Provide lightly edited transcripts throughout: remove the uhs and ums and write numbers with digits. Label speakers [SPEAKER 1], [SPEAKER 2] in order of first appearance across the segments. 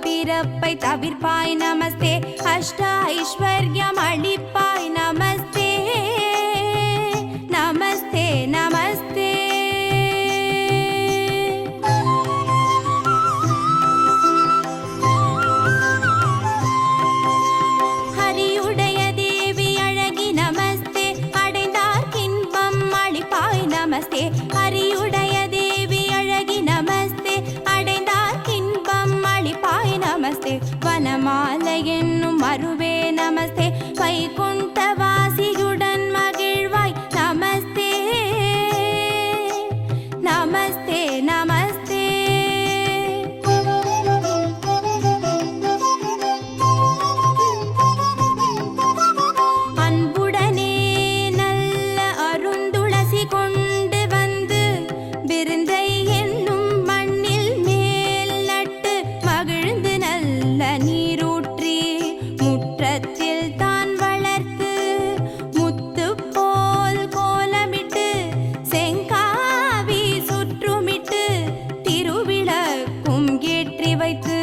[SPEAKER 1] பிறப்பை தவிர்ப்பாய் நமஸ்தே, அஷ்ட ஐஸ்வர்யம் அளிப்பாய் நமஸ்தே, நமஸ்தே நமஸ்தே. ஹரியுடைய தேவி அழகி நமஸ்தே, அடைந்தார் இன்பம் அளிப்பாய் நமஸ்தே, ஹரியுடைய தேவி அழகி நமஸ்தே, அடைந்தார் இன்பம் அளிப்பாய் நமஸ்தே, வனமாலை என்னும் அருவே நமஸ்தே, வைகுண்ட வாசியுடன் மகிழ்வாய் நமஸ்தே, நமஸ்தே நமஸ்தே. அன்புடனே நல்ல அருந்துளசி கொண்டு வந்து விருந்தை என்னும் மண்ணில் மேல் நட்டு மகிழ்ந்து நல்ல நீரூற்றி முற்றத்தில் தான் வளர்த்து முத்து போல் கோலமிட்டு செங்காவி சுற்றுமிட்டு திருவிளக்கும் ஏற்றி வைத்து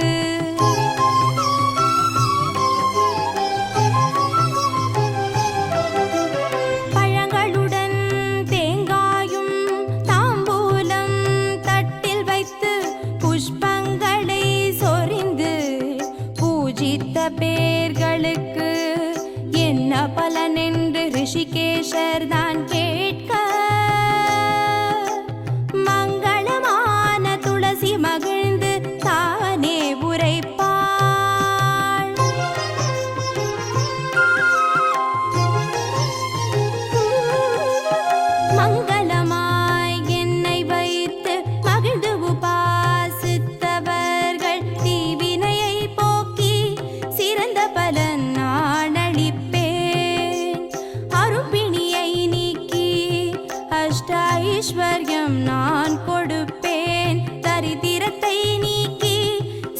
[SPEAKER 1] பழங்களுடன் தேங்காயும் தாம்பூலம் தட்டில் வைத்து புஷ்பங்களை சொரிந்து பூஜித்த பேர்களுக்கு என்ன பலன் என்று ரிஷிகேஷர் தான் கேட்க, மங்களமான துளசி மகிழ்ந்து தானே உரைப்பாள். மங்களமாய் என்னை வைத்து மகிழ்ந்து உபாசித்தவர்கள் தீவினையை போக்கி சிறந்த பலன் நான் அளிப்பேன், அருப்பிணியை நீக்கி அஷ்ட ஐஸ்வர்யம் நான் கொடுப்பேன், தரித்திரத்தை நீக்கி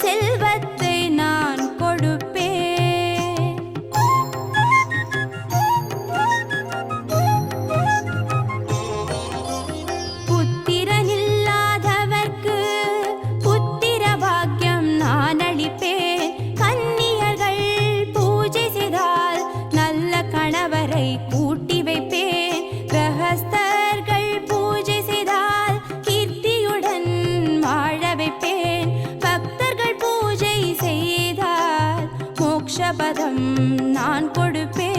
[SPEAKER 1] செல்வத்தை நான் கொடுப்பேன். புத்திரனில்லாதவர்க்கு புத்திர பாக்கியம் நான் அளிப்பேன், கன்னியர்கள் பூஜை செய்தால் நல்ல கணவரை கூட்டி வைப்பேன், கிரகஸ்தர்கள் பூஜை செய்தால் கீர்த்தியுடன் வாழ வைப்பேன், பக்தர்கள் பூஜை செய்தால் மோக்ஷபதம் நான் கொடுப்பேன்.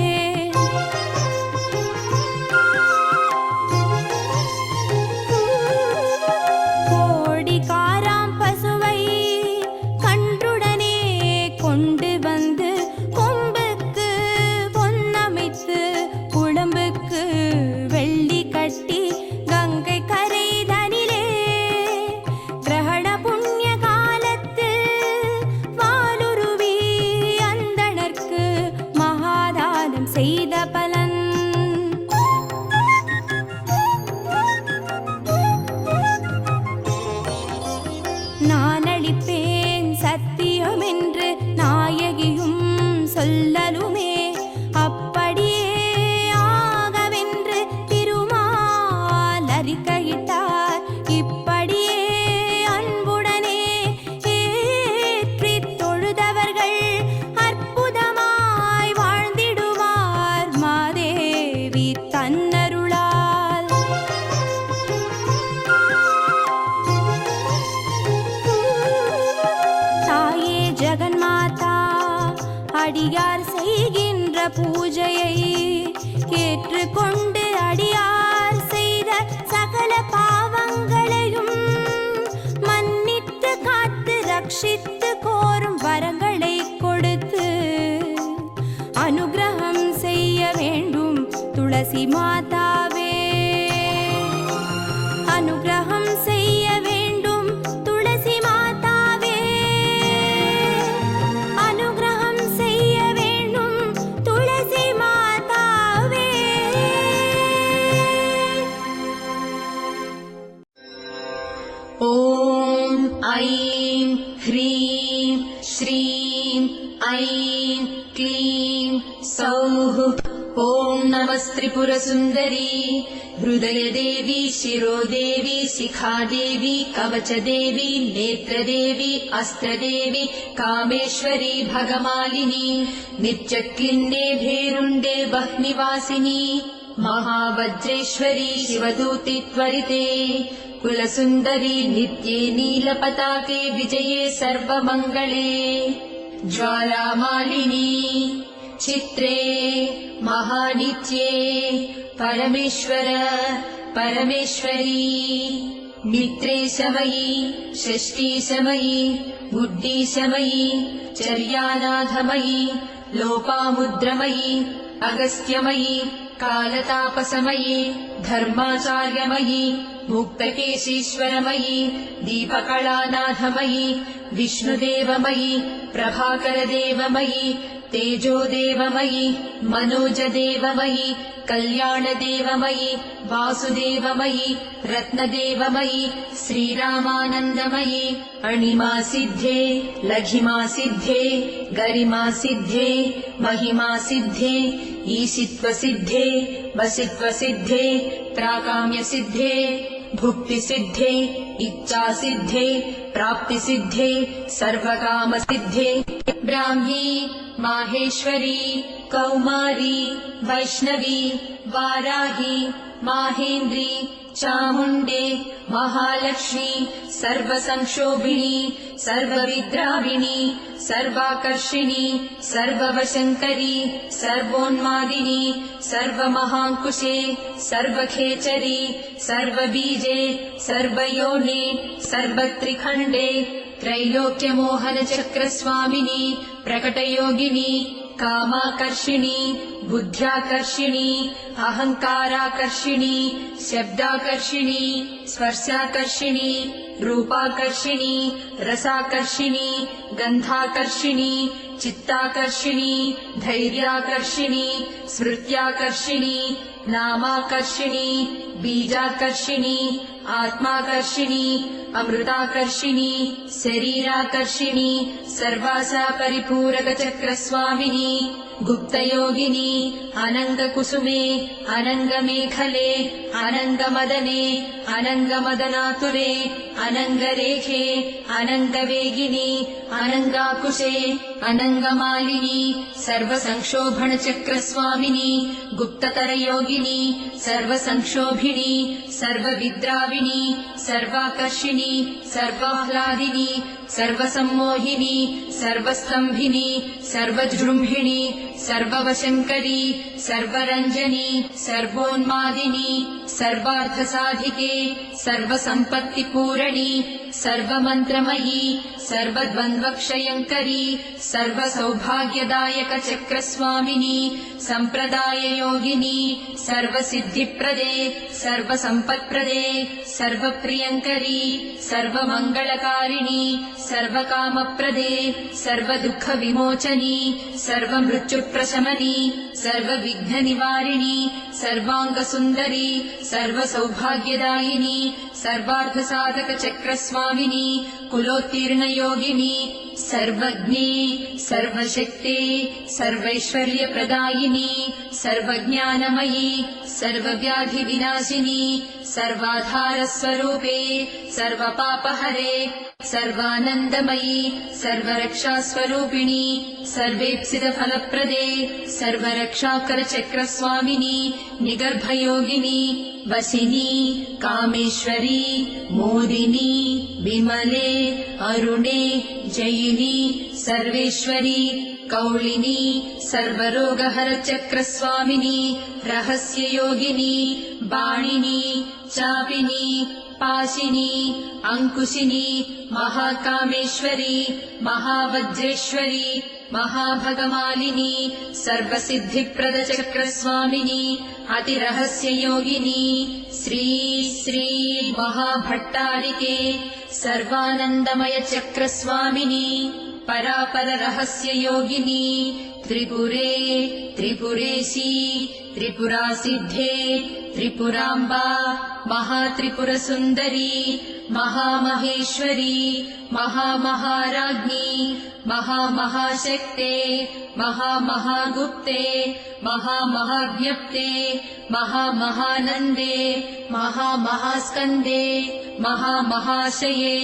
[SPEAKER 1] கோடிக்காராம் பசுவை கன்றுடனே கொண்டு வந்து கொம்புக்கு பொன்னமைத்து அடியார் செய்கின்ற பூஜையை ஏற்றுக்கொண்டு அடியார் செய்த சகல பாவங்களையும் மன்னித்து காத்து ரட்சித்து கோரும் வரங்களை கொடுத்து அனுகிரகம் செய்ய வேண்டும் துளசி மாதாவே. அனுகிரகம் செய்ய வேண்டும் துளசி மாதாவே. அனுகிரகம் செய்ய வேண்டும் துளசி மாதாவே.
[SPEAKER 2] ஓம் ஐம் ஹ்ரீம் ஸ்ரீம் ஐம் க்ளீம் சௌः. ஓம் நமஸ்திரிபுரசுந்தரி हृदयदेवी शिरोदेवी शिखादेवी कवचदेवी नेत्रदेवी अस्त्रदेवी कामेश्वरी भगमालिनी नित्यक्लिन्ने भेरुण्डे वह्निवासिनी महावज्रेश्वरी शिवदूति त्वरिते कुलसुन्दरी नित्ये नीलपताके विजये सर्वमङ्गले ज्वालामालिनी चित्रे महानित्ये परमेश्वर परमेश्वरी मित्रे समयी षष्ठी समयी बुद्धि समयी चर्यानाथमयी लोपामुद्रमयी अगस्त्यमयी कालतापसमयी धर्माचार्यमयी मुक्तकेशीश्वरमयी दीपकलानाथमयी विष्णुदेवमयी प्रभाकरदेवमयी तेजोदेवमयी मनोजदेवमयी कल्याणदेवमयी वासुदेवमयी रत्नदेवमयी श्रीरामानन्दमयी अणिमासिद्धे लघिमासिद्धे गरिमासिद्धे महिमासिद्धे ईशित्वसिद्धे वसित्वसिद्धे प्राकाम्यसिद्धे भुक्तिसिद्धे इच्छासिद्धे प्राप्तिसिद्धे सर्वकामसिद्धे ब्राह्मी माहेश्वरी कौमारी वैष्णवी वाराही माहेन्द्री चामुण्डे महालक्ष्मी सर्वसंक्षोभिणी सर्वविद्राविणी सर्वाकर्षिणी सर्ववशङ्करी सर्वोन्मादिनी सर्वमहाङ्कुशे सर्वखेचरी सर्वबीजे सर्वयोने सर्वत्रिखण्डे त्रैलोक्यमोहनचक्रस्वामिनी प्रकटयोगिनी कामाकर्षिणी बुद्ध्याकर्षिणी अहङ्काराकर्षिणी शब्दाकर्षिणी स्पर्शाकर्षिणी रूपाकर्षिणी रसाकर्षिणी गन्धाकर्षिणी चित्ताकर्षिणी धैर्याकर्षिणी स्मृत्याकर्षिणी नामाकर्षिणी बीजाकर्षिणी आत्माकर्षिणी अमृताकर्षिणी शरीराकर्षिणी सर्वासा परिपूरकचक्रस्वामिनी गुप्तयोगिनी अनङ्गकुसुमे अनङ्गमेखले अनङ्गमदने अनङ्गमदनातुरे अनङ्गरेखे अनङ्गवेगिनी अनङ्गाकुशे अनङ्गमालिनी सर्वसंक्षोभणचक्रस्वामिनी गुप्ततरयोगिनी सर्वसंक्षोभिणी सर्वविद्राविणी सर्वाकर्षिणी सर्वाह्लादिनी सर्वसम्मोहिनी सर्वस्तम्भिनी सर्वजृम्भिणी सर्ववशङ्करी सर्वरञ्जनी सर्वोन्मादिनी सर्वार्थसाधिके सर्वसम्पत्तिपूरणी सर्वमन्त्रमयी सर्वद्वन्द्वक्षयङ्करी सर्वसौभाग्यदायकचक्रस्वामिनी सम्प्रदाययोगिनी सर्वसिद्धिप्रदे सर्वसम्पत्प्रदे सर्वप्रियङ्करी सर्वमङ्गलकारिणी सर्वकामप्रदे सर्वदुःखविमोचनी सर्वमृत्युप्रशमनी सर्वविघ्ननिवारिणी सर्वाङ्गसुन्दरी सर्वसौभाग्यदायिनी सर्वार्थसाधकचक्रस्वामिनी कुलोत्तीर्णयोगिनी सर्वज्ञे सर्वशक्ते सर्वैश्वर्यप्रदायिनी सर्वज्ञानमयी सर्वव्याधिविनाशिनी सर्वाधारस्वरूपे सर्वपापहरे सर्वानन्दमयी सर्वरक्षास्वरूपिणी सर्वेप्सितफलप्रदे सर्वरक्षाकरचक्रस्वामिनी निगर्भयोगिनी वसिनी कामेश्वरी मोदिनी विमले अरुणे जयिनी सर्वेश्वरी कौलिनी सर्वरोगहरचक्रस्वामिनी रहस्ययोगिनी बाणिनी चापिनी पाशिनी अंकुशिनी महाकामेश्वरी महावज्रेश्वरी महाभगमालिनी सर्वसिद्धिप्रदचक्रस्वामिनी अतिरहस्ययोगिनी श्री श्री महाभट्टारिके सर्वानन्दमयचक्रस्वामिनी परापररहस्ययोगिनी त्रिपुरे त्रिपुरेशी त्रिपुरासिद्धे त्रिपुराम्बा महात्रिपुरसुन्दरी महामहेश्वरी महामहाराज्ञी महामहाशक्ते महामहागुप्ते महामहाज्ञप्ते महामहानन्दे महामहास्कन्दे महामहाशये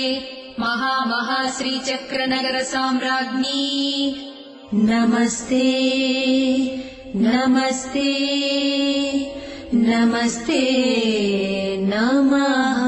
[SPEAKER 2] महामहाश्रीचक्रनगरसाम्राज्ञी नमस्ते नमस्ते नमस्ते नमः।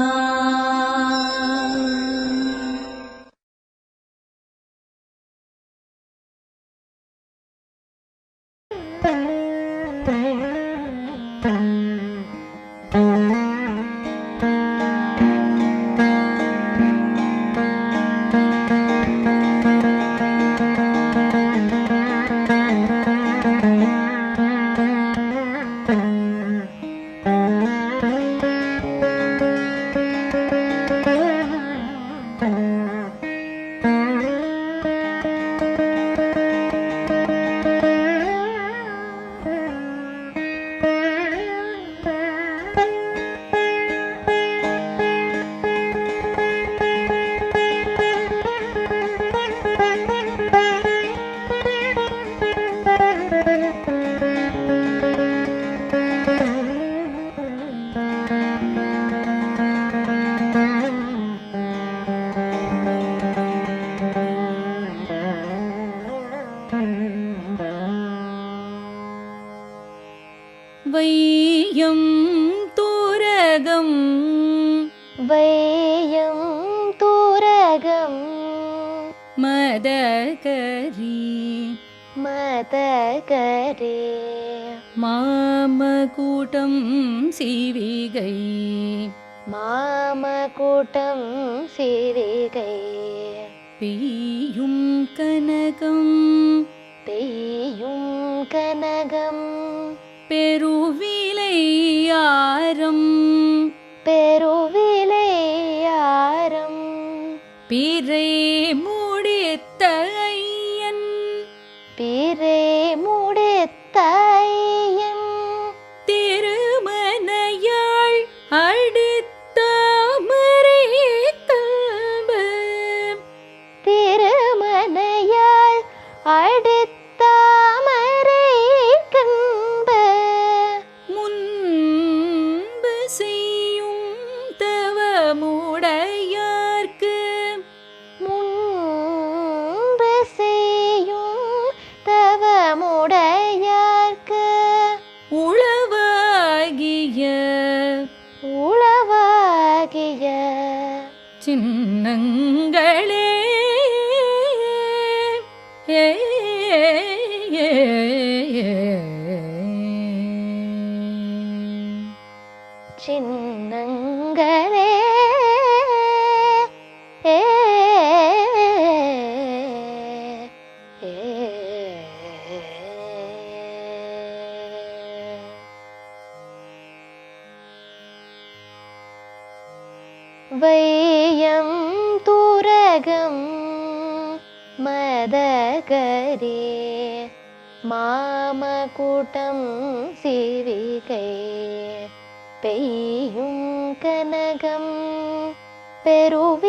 [SPEAKER 1] வையம் தூரகம்
[SPEAKER 3] வையம் தூரகம்
[SPEAKER 1] மதகரி
[SPEAKER 3] மதகரே
[SPEAKER 1] மாமகூட்டம் சிவிகை
[SPEAKER 3] மாமகூட்டம் சிவிகை
[SPEAKER 1] பெய்யும் கனகம்
[SPEAKER 3] பெய்யும் கனகம்
[SPEAKER 1] பெருவிலையாரம்
[SPEAKER 3] பெருவிலையாரம்
[SPEAKER 1] பிறை முடித்த ஐயன்
[SPEAKER 3] பிறை முடித்த ஐயன்
[SPEAKER 1] திருமனையாள் அடுத்தாமரை கல்ப
[SPEAKER 3] திருமனையாள் அடுத்தாமரை கண்ப
[SPEAKER 1] முன்பு செய்யும் தவமுடையார்க்கு
[SPEAKER 3] முன்பு செய்யும் தவமுடையார்க்கு
[SPEAKER 1] உளவாகிய
[SPEAKER 3] உளவாகிய
[SPEAKER 1] சின்னங்களே
[SPEAKER 3] சின்னங்களே வையம் தூரகம் மதகரே மாமகூட்டம் சிவிகை பெய்யும் கனகம் பெருவிலையாரம்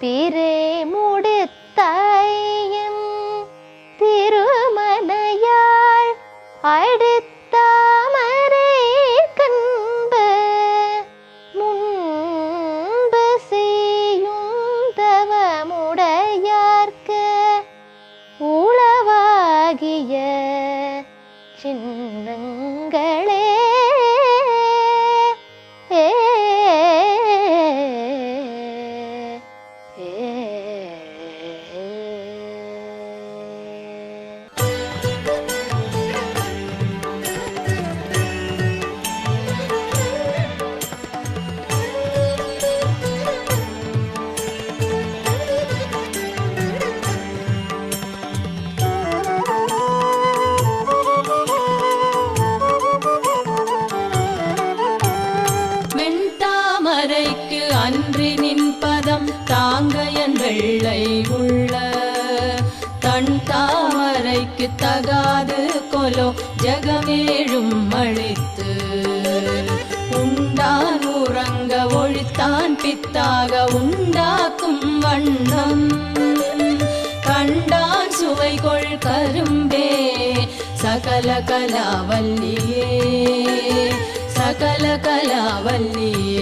[SPEAKER 3] பிறை முடித்த ஐயன் திருமனையாள் அடுத்தாமரை கண்ப முன்பு செய்யும் தவமுடையார்க்கு உளவாகிய சின்னங்களே ஏ
[SPEAKER 1] தகாது கொலோ ஜகமேழும் அழித்து உண்டான் உறங்க ஒழித்தான் பித்தாக உண்டாக்கும் வண்ணம் கண்டான் சுவை கொள் கரும்பே சகல கலாவல்லியே சகல கலாவல்லியே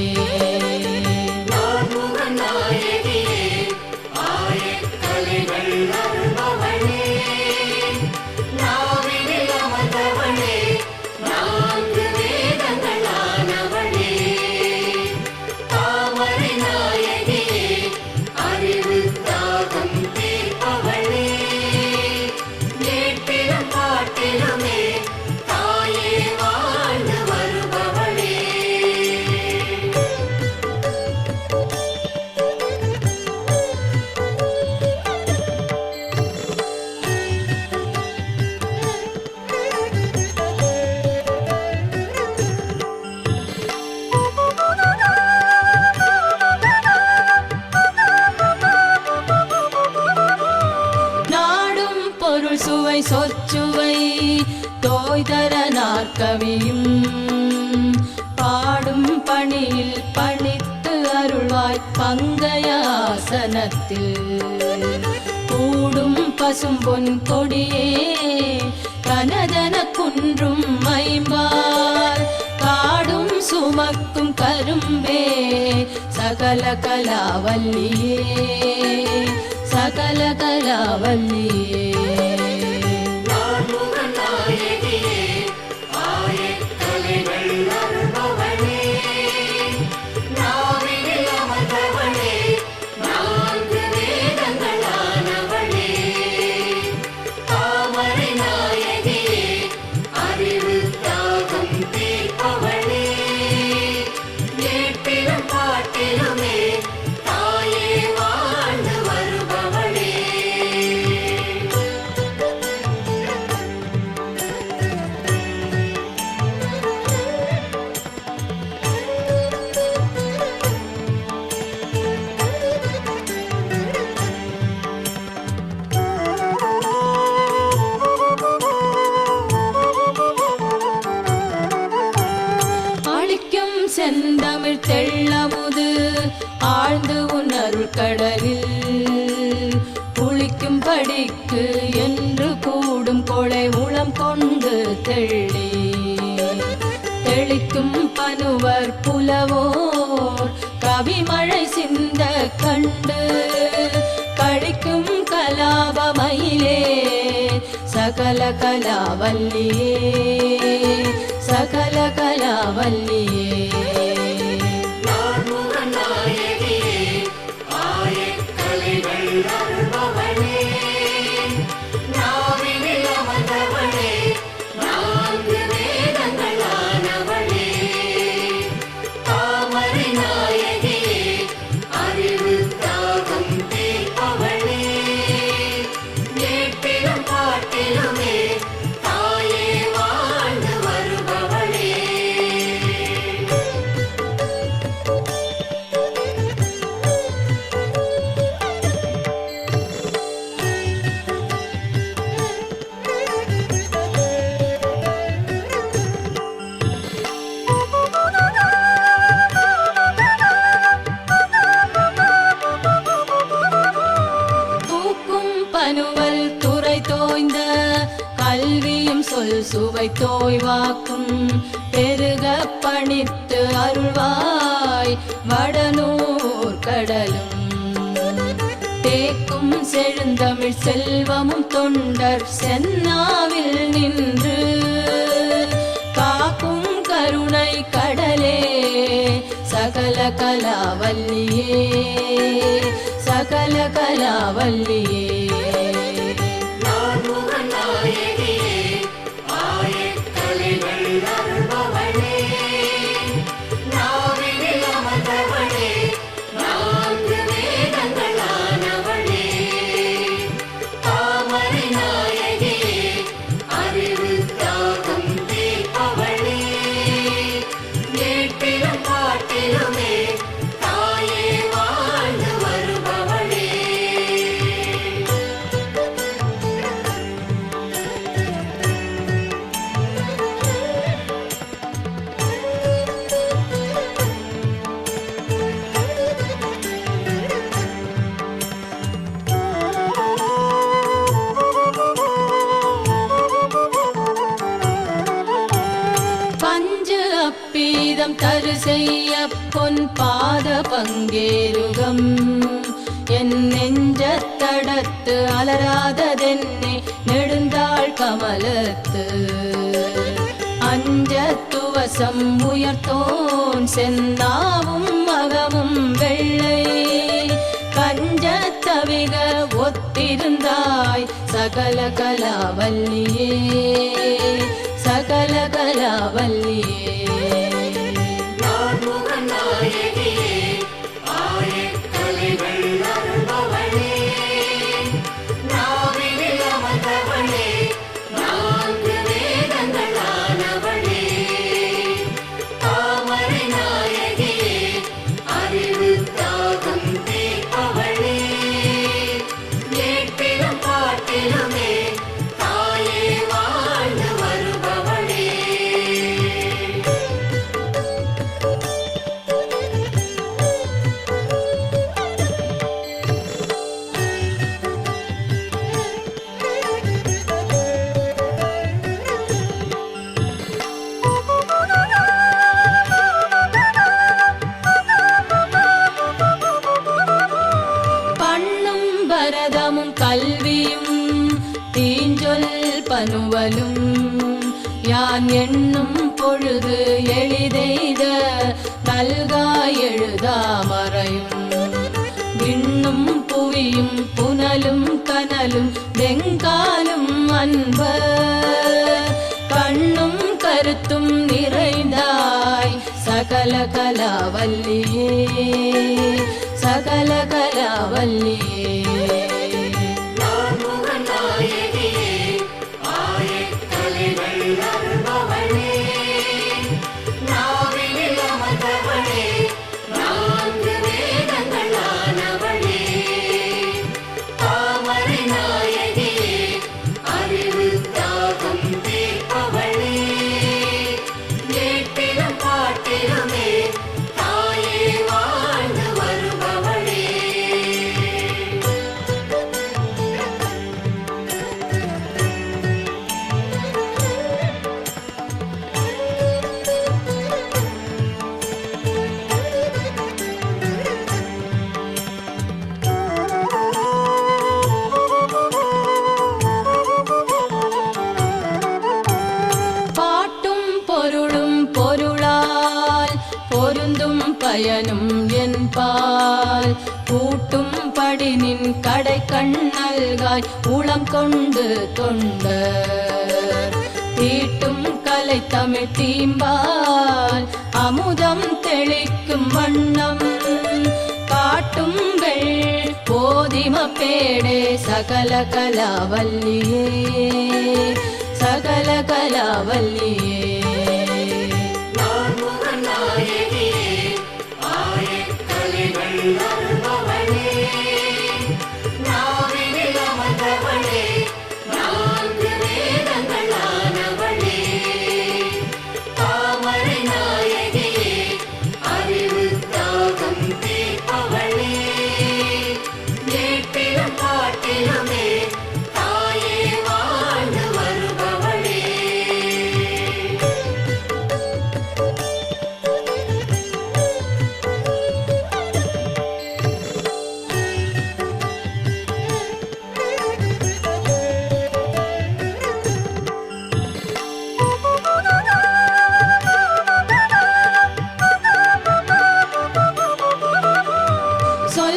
[SPEAKER 1] சுவை சொச்சுவை தோய்தர நாற்கவியும் பாடும் பணியில் பணித்து அருள்வாய் பங்கயாசனத்தில் கூடும் பசும்பொன் கொடியே கனதன குன்றும் மைம்பால் காடும் சுமக்கும் கரும்பே சகல கலாவல்லியே சகல கலாவல்லியே செந்தமிழ் தெள்ளமுது ஆழ்ந்து உணருள் கடலில் குளிக்கும் படிக்கு என்று கூடும் கொளை உளம் கொண்டு தெள்ளி தெளிக்கும் பனுவர் புலவோர் கவிமழை சிந்த கண்டு கழிக்கும் கலாபமயிலே சகல கலாவல்லியே சகல கலாவல்லியே பனுவல் துறை தோய்ந்த கல்வியும் சொல் சுவை தோய்வாக்கும் பெருக பணித்து அருள்வாய் வடநூர் கடலும் தேக்கும் செழுந்தமிழ் செல்வமும் தொண்டர் சென்னாவில் நின்று காக்கும் கருணை கடலே சகல கலாவல்லியே சகல கலாவல்லியே பீதம் தரு செய்ய பொன் பாத பங்கேருகம் என் நெஞ்சத்தடத்து அலராததென்னே நெடுந்தாள் கமலத்து அஞ்சத்துவசம் உயர்த்தோன் சென்னாவும் மகமும் வெள்ளை கஞ்சத்தவிக ஒத்திருந்தாய் சகல கலாவல்லியே சகல கலாவல்லியே பரதமும் கல்வியும் தீஞ்சொல் பனுவலும் யான் எண்ணும் பொழுது எளிதெய்த நல்காய் எழுதாமறையும் விண்ணும் புவியும் புனலும் கனலும் வெங்காலும் அன்ப கண்ணும் கருத்தும் நிறைந்தாய் சகல கலாவல்லியே சகல கலாவல்லியே பயனும் என்பால் கூட்டும் படினின் கடை கண்ணல்காய் உளம் கொண்டு தொண்ட தீட்டும் கலை தமிழ் தீம்பால் அமுதம் தெளிக்கும் வண்ணம் காட்டும் வெள் போதிம பேடே சகல கலாவல்லியே சகல கலாவல்லியே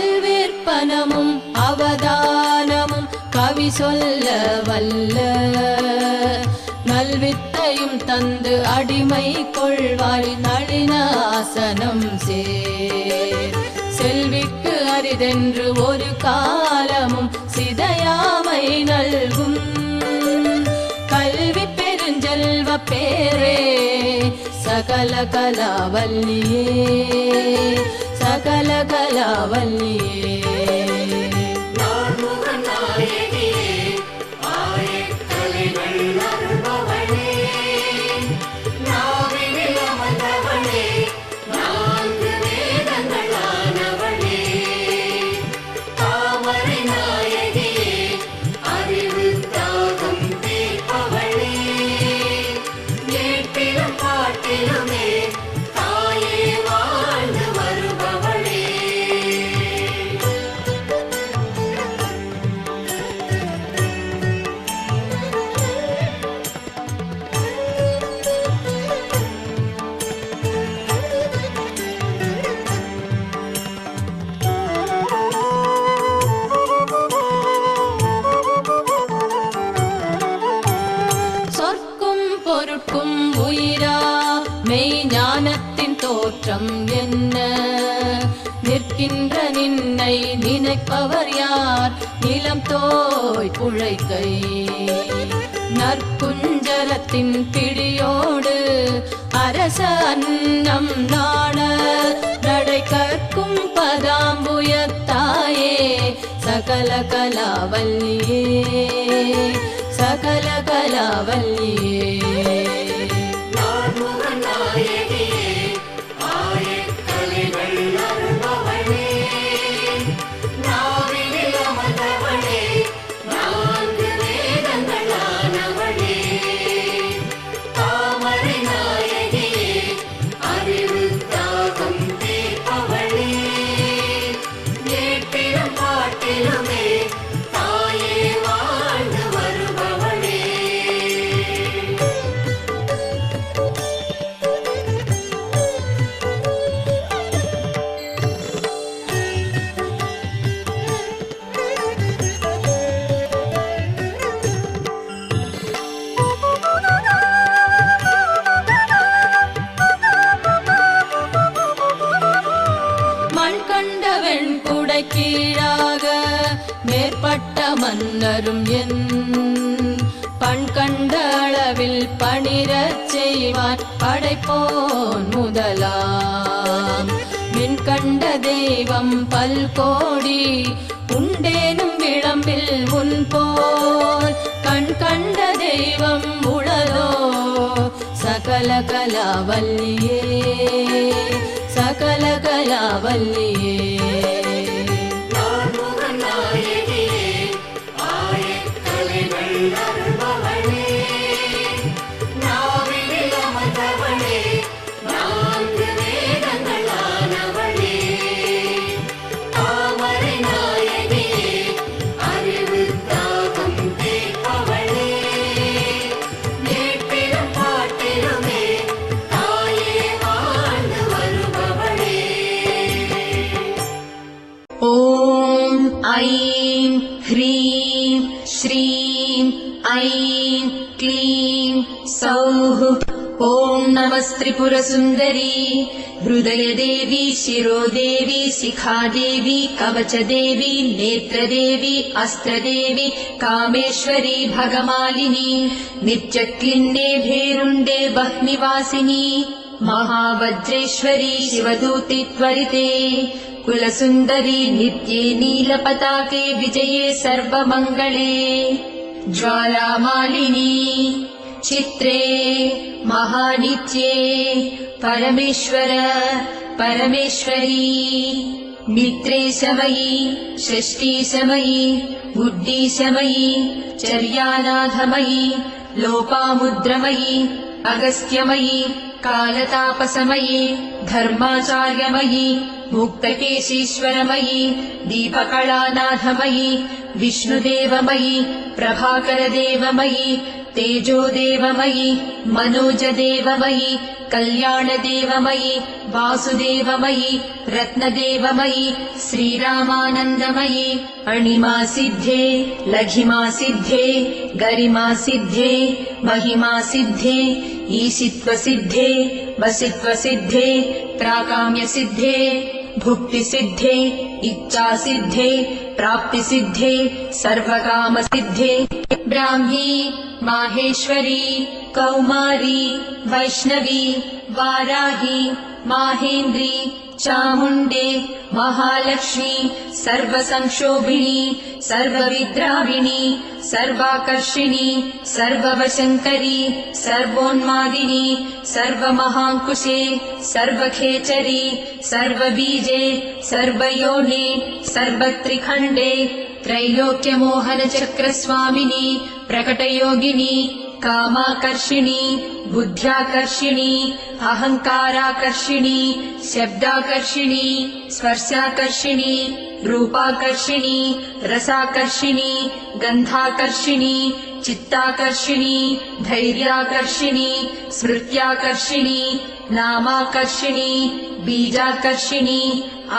[SPEAKER 1] சொல்விற்பனமும் அவதானமும் கவி சொல்ல வல்ல நல்வித்தையும் தந்து அடிமை கொள்வாய் நளினாசனம் சேர் செல்விக்கு அரிதென்று ஒரு காலமும் சிதையாமை நல்கும் கல்வி பெருஞ்செல்வ பேரே சகல கலாவல்லியே சகல கலாவல்லியே
[SPEAKER 2] பாட்டிலுமே
[SPEAKER 1] பொருட்கும் உயிரா மெய் ஞானத்தின் தோற்றம் என்ன? நிற்கின்ற நின்னை நினைப்பவர் யார்? நிலம் தோய் புழைக்கை நற்குஞ்சரத்தின் பிடியோடு அரச அன்னம் நாண நடை கற்கும் பதாம்புயத்தாயே சகல கலாவல்லியே சகல கலாவல்லியே. கீழாக மேற்பட்ட மன்னரும் என் பண் கண்ட அளவில் பணிரச் செய்வான் படைப்போன் முதலாம். மின் கண்ட தெய்வம் பல்கோடி உண்டேனும் விளம்பில் உன் போல் கண் கண்ட தெய்வம் உளதோ சகல கலாவல்லியே சகல கலாவல்லியே.
[SPEAKER 2] ऐं ह्रीं श्रीं ऐं क्लीं सौः ॐ नमस्त्रिपुरसुन्दरी हृदयदेवी शिरोदेवी शिखादेवी कवचदेवी नेत्रदेवी अस्त्रदेवी कामेश्वरी भगमालिनी नित्यक्लिन्ने भेरुण्डे बह्निवासिनी महावज्रेश्वरी शिवदूति त्वरिते कुलसुन्दरी नित्ये नीलपताके विजये सर्वमङ्गले ज्वालामालिनी चित्रे महानित्ये परमेश्वर परमेश्वरी मित्रेशमयी षष्ठीशमयी बुद्धिशमयी चर्यानाथमयी लोपामुद्रमयी अगस्त्यमयी कालतापसमयी धर्माचार्यमयी मुक्तकेशीश्वरमयी दीपकलानाथमयी विष्णुदेवमयी प्रभाकरदेवमयी तेजोदेवमयी मनोजदेवमयी कल्याणदेवमयी वासुदेवमयी रत्नदेवमयी श्रीरामानन्दमयी अणिमासिद्धे लघिमासिद्धे गरिमासिद्धे महिमासिद्धे ईशित्वसिद्धे वसित्वसिद्धे प्राकाम्यसिद्धे भुक्तिसिद्धे इच्छासिद्धे प्राप्तिसिद्धे सर्वकामसिद्धे ब्राह्मी माहेश्वरी कौमारी वैष्णवी वाराही माहेन्द्री चामुण्डे महालक्ष्मी सर्वसंक्षोभिणी सर्वविद्राविणी सर्वाकर्षिणी सर्ववशङ्करी सर्वोन्मादिनी सर्वमहाङ्कुशे सर्वखेचरी सर्वबीजे सर्वयोने सर्वत्रिखण्डे त्रैलोक्यमोहनचक्रस्वामिनी प्रकटयोगिनी कामाकर्षिणी बुद्ध्याकर्षिणी अहङ्काराकर्षिणी शब्दाकर्षिणी स्पर्शाकर्षिणी रूपाकर्षिणी रसाकर्षिणी गन्धाकर्षिणी चित्ताकर्षिणी धैर्याकर्षिणी स्मृत्याकर्षिणी नामाकर्षिणी बीजाकर्षिणी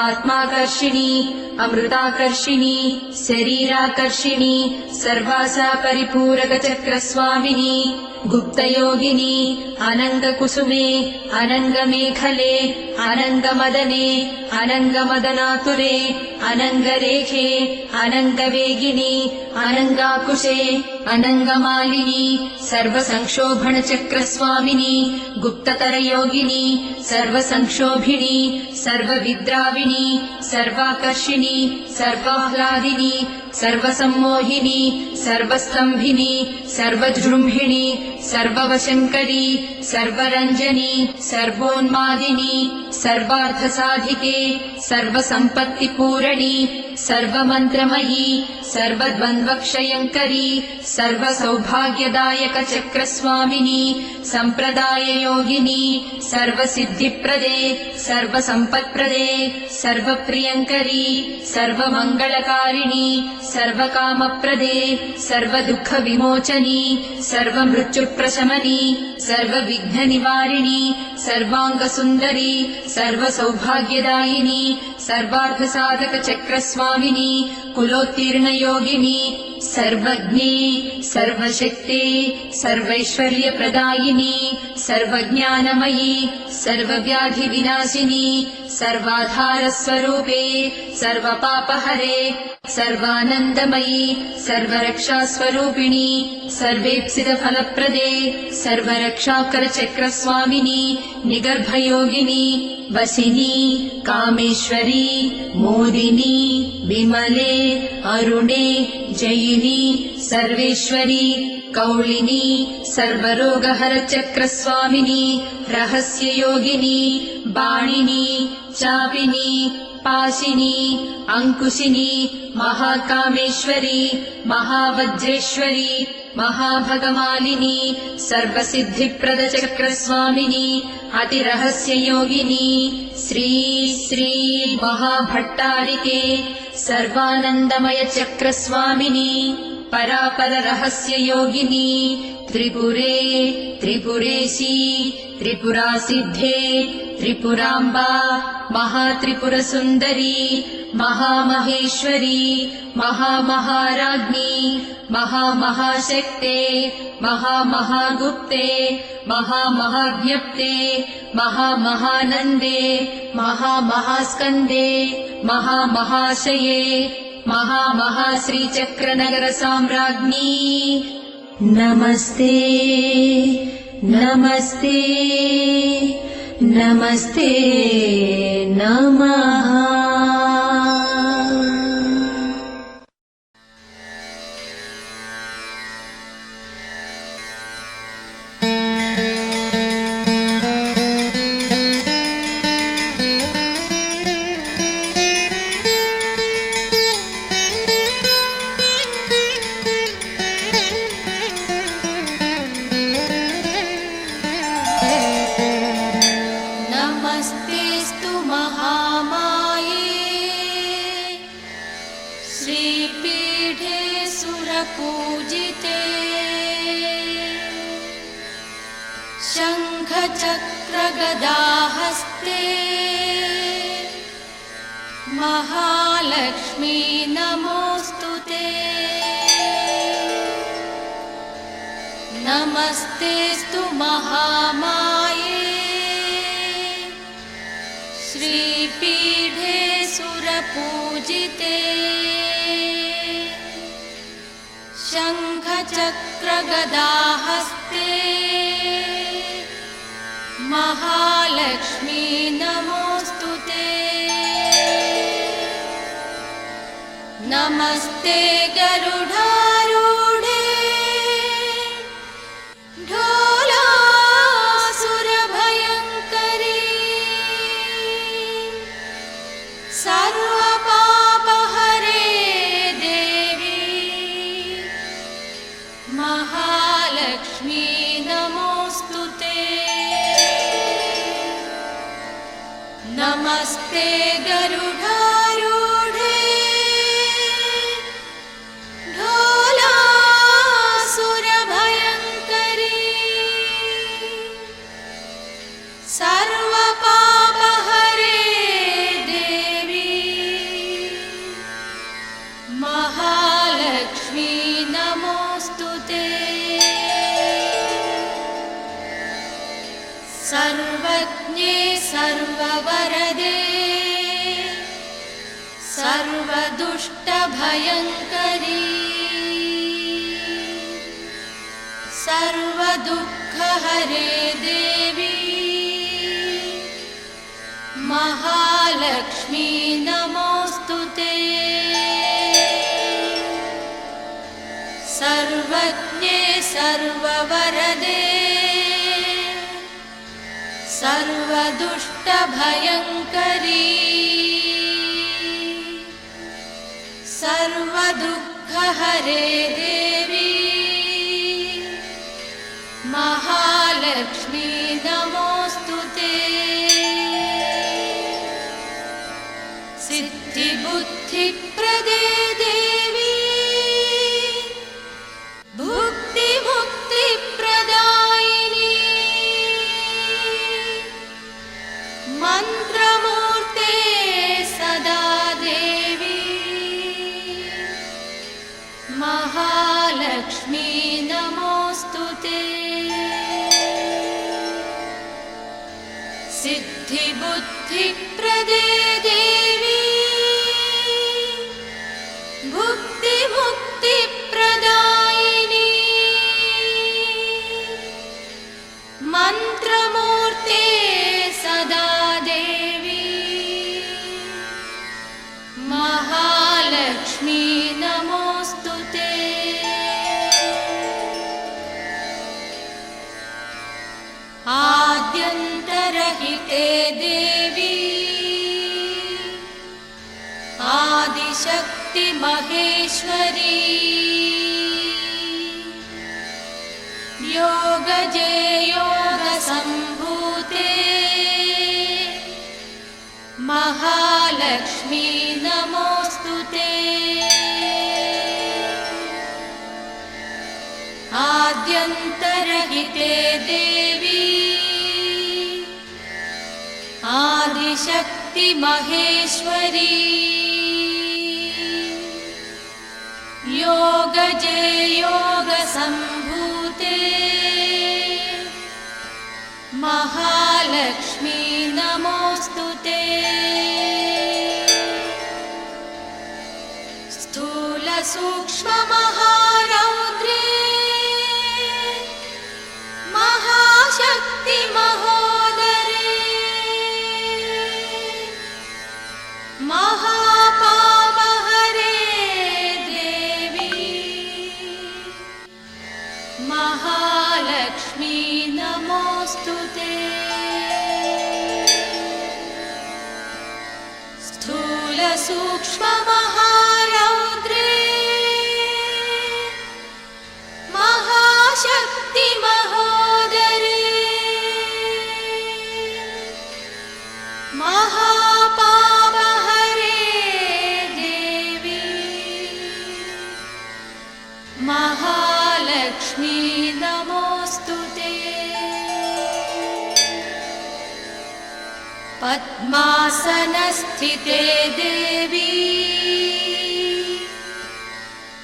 [SPEAKER 2] आत्माकर्षिणी अमृताकर्षिणी शरीराकर्षिणी सर्वासा परिपूरकचक्रस्वामिनी गुप्तयोगिनी अनङ्गकुसुमे अनङ्गमेखले अनङ्गमदने अनङ्गमदनातुरे अनङ्गरेखे अनङ्गवेगिनी अनङ्गाकुशे अनङ्गमालिनी सर्वसंक्षोभणचक्रस्वामिनी गुप्ततरयोगिनी सर्वसंक्षोभिणी सर्वविद्राविणी सर्वाकर्षिणी सर्वाह्लादिनी सर्वसम्मोहिनी सर्वस्तम्भिनी सर्वजृम्भिणी सर्ववशङ्करी सर्वरञ्जनी सर्वोन्मादिनी सर्वार्थसाधिके सर्वसम्पत्तिपूरणी सर्वमन्त्रमयी सर्वद्वन्द्वक्षयङ्करी सर्वसौभाग्यदायकचक्रस्वामिनी सम्प्रदाययोगिनी सर्वसिद्धिप्रदे सर्वसम्पत्प्रदे सर्वप्रियङ्करी सर्वमङ्गलकारिणी सर्वकामप्रदे सर्वदुःखविमोचनी सर्वमृत्युप्रशमनी सर्वविघ्ननिवारिणी सर्वाङ्गसुन्दरी सर्वसौभाग्यदायिनी सर्वार्थसाधकचक्रस्वामिनी कुलोत्तीर्णयोगिनी सर्वज्ञे सर्वशक्ते सर्वैश्वर्यप्रदायिनी सर्वज्ञानमयी सर्वव्याधिविनाशिनी सर्वाधारस्वरूपे सर्वपापहरे सर्वानन्दमयी सर्वरक्षास्वरूपिणी सर्वेप्सितफलप्रदे सर्वरक्षाकरचक्रस्वामिनी निगर्भयोगिनी वसिनी कामेश्वरी मोदिनी विमले अरुणे जयिनी सर्वेश्वरी कौलिनी सर्वरोगहरचक्रस्वामिनी रहस्ययोगिनी बाणिनी चापिनी पाशिनी अंकुशिनी महाकामेश्वरी महावज्रेश्वरी महाभगमालिनी सर्वसिद्धिप्रदचक्रस्वामिनी अतिरहस्ययोगिनी श्री श्री महाभट्टारिके सर्वानन्दमयचक्रस्वामिनी परापररहस्ययोगिनी त्रिपुरे त्रिपुरेशी त्रिपुरासिद्धे त्रिपुराम्बा महात्रिपुरसुन्दरी महामहेश्वरी महामहाराज्ञी महामहाशक्ते महामहागुप्ते महामहाज्ञप्ते महामहानन्दे महामहास्कन्दे महामहाशये महामहाश्रीचक्रनगरसाम्राज्ञी नमस्ते नमस्ते नमस्ते नमः।
[SPEAKER 1] नमस्तेस्तु महामाये श्रीपीठे सुरपूजिते शङ्खचक्रगदाहस्ते महालक्ष्मी नमोऽस्तुते। नमस्तेस्तु महामाये श्रीपीठे सुरपूजिते शङ्खचक्रगदाहस्ते महालक्ष्मी नमोऽस्तुते। नमस्ते गरुडारूढे ढोलासुरभयङ्करी सर्वपापहरे देवी महालक्ष्मी नमोऽस्तुते। नमस्ते गरुडारूढे ढोलासुरभयङ्करी सर्वपापहरे देवी महालक्ष्मी नमोऽस्तुते। सर्वज्ञे सर्ववरदे सर्वदुष्टभयङ्करी सर्वदुःखहरे देवी महालक्ष्मी नमोऽस्तुते। सर्वज्ञे सर्ववरदे सर्वदुष्टभयङ्करी सर्वदुःखहरे देवी महालक्ष्मी नमोऽस्तुते। सिद्धिबुद्धिप्रदे देवी भुक्तिमुक्तिप्रदायिनी मन्त्रमूर्ते सदा देवी महालक्ष्मी नमोऽस्तुते। सिद्धिबुद्धिप्रदे देवी भुक्तिमुक्तिप्रदायिनी मन्त्रमूर्ते सदा देवी महालक्ष्मी नमोऽस्तुते। आद्यन्तरहिते देवी आदिशक्ति महेश्वरी योगजे योगसम्भूते महालक्ष्मी नमोऽस्तुते। आद्यन्तरहिते देवी आदिशक्ति महेश्वरी योगजे योगसम्भूते महालक्ष्मी नमोऽस्तुते। स्थूलसूक्ष्ममहारौद्रे महाशक्ति महोदरे महापापहरे देवी महालक्ष्मी नमोऽस्तुते। स्थूलसूक्ष्ममहारौद्रे महाशक्ति महोदरे महापापहरे देवी महालक्ष्मी नमोऽस्तुते। पद्मासनस्थिते देवी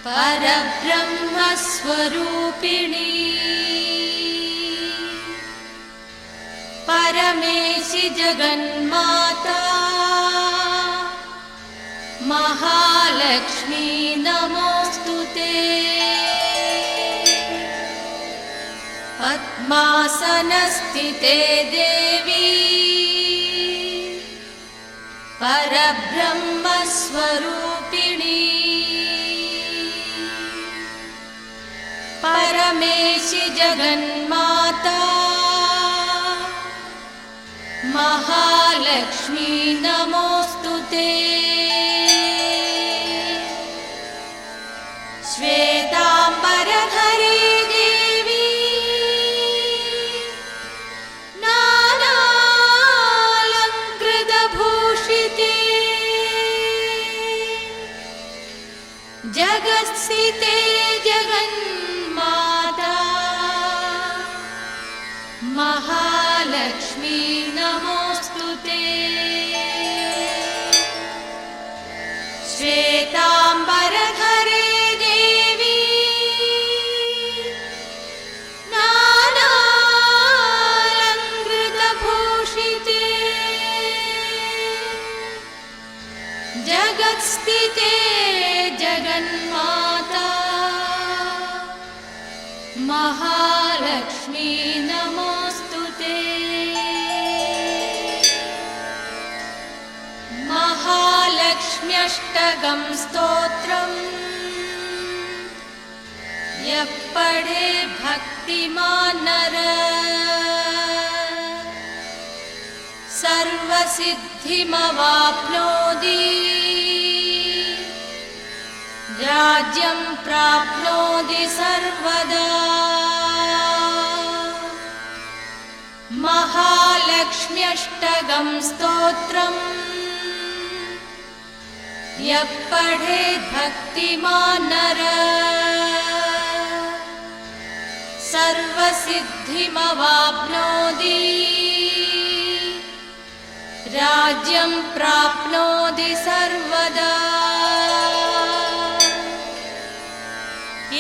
[SPEAKER 1] परब्रह्मस्वरूपिणी परमेशि जगन्माता महालक्ष्मी नमोऽस्तुते। पद्मासनस्थिते देवी परब्रह्मस्वरूपिणी परमेशि जगन्माता महालक्ष्मी नमोऽस्तुते। श्वेताम्बरधरे देवी नानालङ्कृतभूषिते जगत्स्थिते जगन्माता महालक्ष्मी नमोऽस्तुते। श्वेताम्बरधरे देवी नानालङ्कृत महालक्ष्म्यष्टकं स्तोत्रम् यः पठे भक्तिमान् नरः सर्वसिद्धिमवाप्नोति राज्यं प्राप्नोति सर्वदा। महालक्ष्म्यष्टकं स्तोत्रम् यः पठेत् भक्तिमान् नरः सर्वसिद्धिमवाप्नोति राज्यं प्राप्नोति सर्वदा।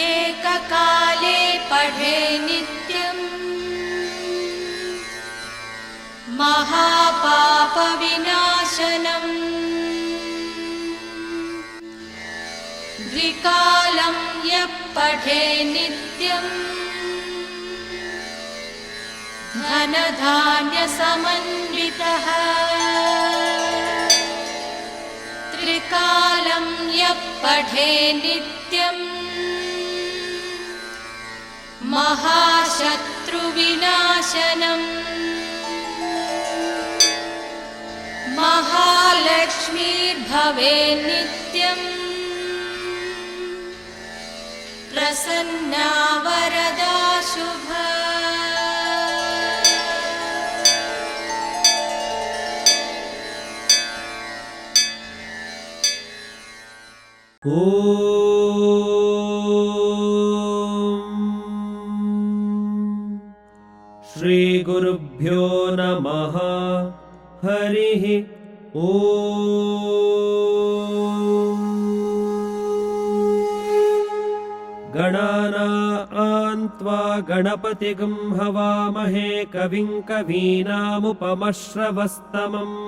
[SPEAKER 1] एककाले पठे नित्यम् महापापविनाशनम् द्विकालं यः पठे नित्यम् धनधान्यसमन्वितः त्रिकालं यः पठे नित्यम् महाशत्रुविनाशनम् महालक्ष्मीर्भवेत् नित्यम् प्रसन्ना वरदा शुभा।
[SPEAKER 4] ॐ श्रीगुरुभ्यो नमः। हरिः ॐ। गणानां त्वा गणपतिगं हवामहे कविं कवीनामुपमश्रवस्तमम्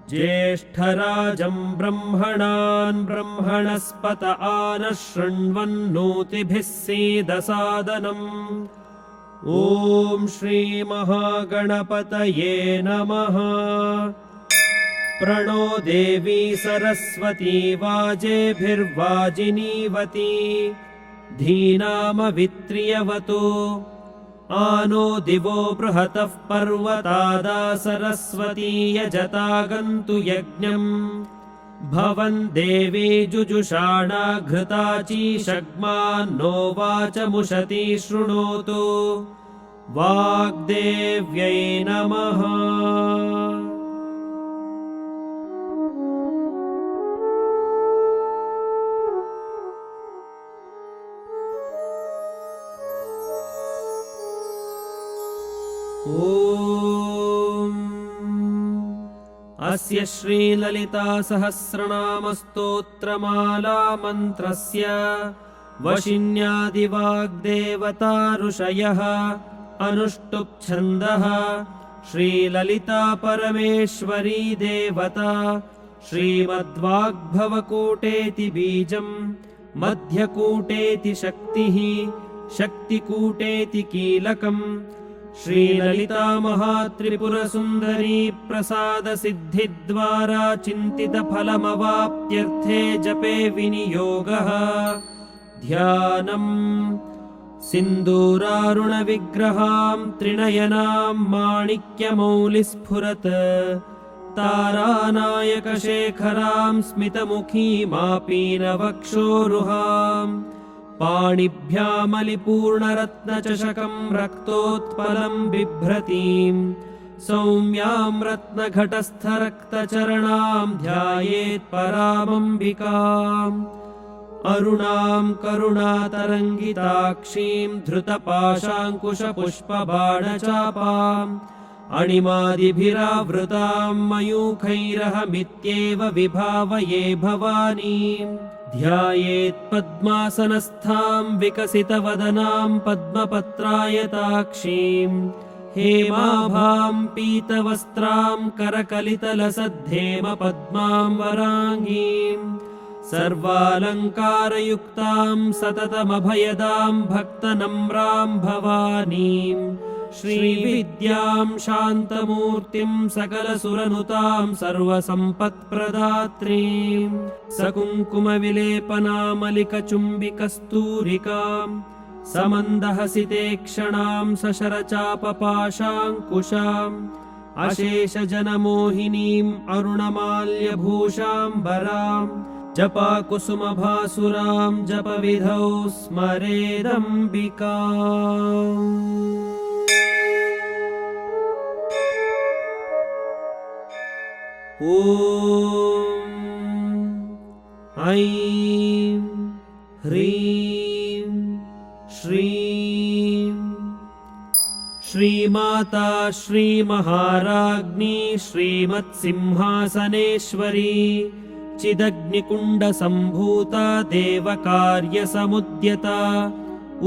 [SPEAKER 4] ज्येष्ठराजं ब्रह्मणान् ब्रह्मणस्पत आनः शृण्वन्नोतिभिः सीदसादनम्। ॐ श्रीमहागणपतये नमः। प्रणो देवी सरस्वती वाजेभिर्वाजिनीवती धीनामवित्रियवतु आनो दिवो बृहतः पर्वतादा सरस्वती यजतागन्तु यज्ञम् भवन् देवी जुजुषाणा घृताचीषग्मान्नो वाचमुशती शृणोतु। वाग्देव्यै नमः। ॐ अस्य श्रीललितासहस्रनामस्तोत्रमाला मन्त्रस्य वशिन्यादिवाग्देवता ऋषयः अनुष्टुप् छन्दः। श्रीललिता परमेश्वरी देवता श्रीमद्वाग्भवकूटेति बीजम् मध्यकूटेति शक्तिः शक्तिकूटेति कीलकम्। श्रीललिता महात्रिपुरसुन्दरी प्रसादसिद्धिद्वारा चिन्तितफलमवाप्त्यर्थे जपे विनियोगः। ध्यानम् सिन्दूरारुणविग्रहां त्रिनयनां माणिक्यमौलिस्फुरत् तारानायकशेखरां स्मितमुखीमापीनवक्षोरुहाम् पाणिभ्यामलिपूर्णरत्नचषकं रक्तोत्पलं बिभ्रतीम् सौम्यां रत्नघटस्थरक्तचरणां ध्यायेत् परामम्बिकाम्। अरुणां करुणातरङ्गिताक्षीं धृतपाशाङ्कुशपुष्पबाणचापाम् अणिमादिभिरावृतां मयूखैरहमित्येव विभावये भवानीम्। ध्यायेत् पद्मासनस्थां विकसितवदनां पद्मपत्रायताक्षीं हेमाभां पीतवस्त्रां करकलितलसद्धेम पद्मां वराङ्गीं सर्वालङ्कारयुक्तां सततमभयदां भक्तनम्रां भवानीं श्रीविद्यां शान्तमूर्तिं सकलसुरनुतां सर्वसम्पत्प्रदात्रीं सकुङ्कुमविलेपनामलिकचुम्बिकस्तूरिकां समन्दहसितेक्षणां सशरचापपाशाङ्कुशाम् अशेषजनमोहिनीम् अरुणमाल्यभूषाम्बरां जपाकुसुमभासुरां जपविधौ स्मरेदम्बिका। ॐ ऐं ह्रीं श्रीं श्रीमाता श्रीमहाराज्ञी श्रीमत्सिंहासनेश्वरी चिदग्निकुण्डसम्भूता देवकार्यसमुद्यता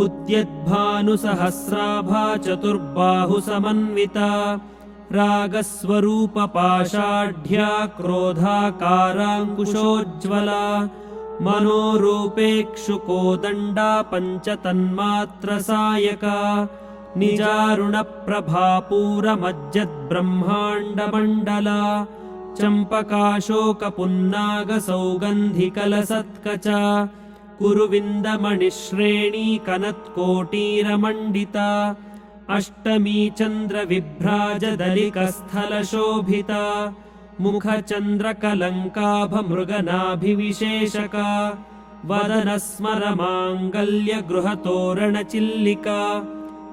[SPEAKER 4] उद्यद्भानुसहस्राभा चतुर्बाहुसमन्विता रागस्वरूपपाषाढ्या क्रोधाकाराङ्कुशोज्ज्वला मनोरूपेक्षुकोदण्डा पञ्चतन्मात्रसायका निजारुणप्रभापूरमज्जद्ब्रह्माण्डमण्डला चम्पकाशोकपुन्नागसौगन्धिकलसत्कचा कुरुविन्दमणिश्रेणी कनत्कोटीरमण्डिता अष्टमी चन्द्रविभ्राजदलिकस्थलशोभिता मुखचन्द्रकलङ्काभमृगनाभिविशेषका वदनस्मरमाङ्गल्यगृहतोरणचिल्लिका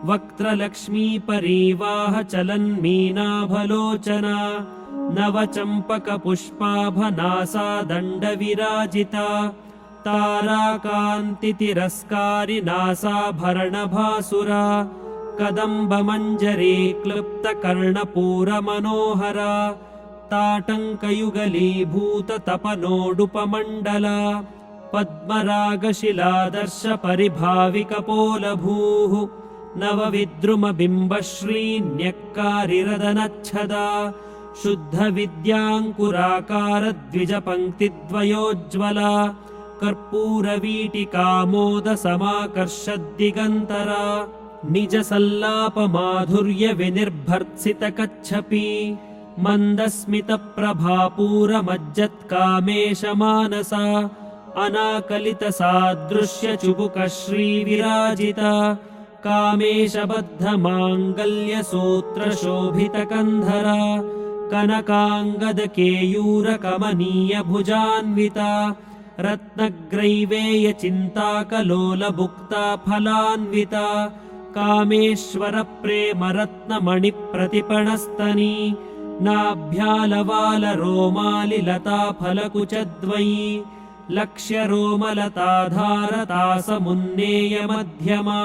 [SPEAKER 4] वक्त्रलक्ष्मीपरीवाहचलन्मीनाभलोचना नवचम्पकपुष्पाभनासादण्डविराजिता ताराकान्तितिरस्कारिनासाभरणभासुरा कदम्बमञ्जरी क्लृप्तकर्णपूरमनोहरा ताटङ्कयुगलीभूततपनोडुपमण्डला पद्मरागशिलादर्शपरिभाविकपोलभूः नवविद्रुमबिम्बश्रीन्यक्कारिरदनच्छदा शुद्धविद्याङ्कुराकारद्विजपङ्क्तिद्वयोज्ज्वला कर्पूरवीटिकामोदसमाकर्षद्दिगन्तरा निजसल्लापमाधुर्यविनिर्भर्त्सितकच्छपी मन्दस्मितप्रभापूरमज्जत्कामेशमानसा अनाकलितसादृश्यचुबुकश्रीविराजिता कामेशबद्धमाङ्गल्यसूत्रशोभितकन्धरा कनकाङ्गदकेयूरकमनीयभुजान्विता रत्नग्रैवेयचिन्ताकलोलभुक्ता फलान्विता कामेश्वरप्रेमरत्नमणिप्रतिपणस्तनी नाभ्यालवालरोमालिलताफलकुचद्वयी लक्ष्यरोमलताधारतासमुन्नेयमध्यमा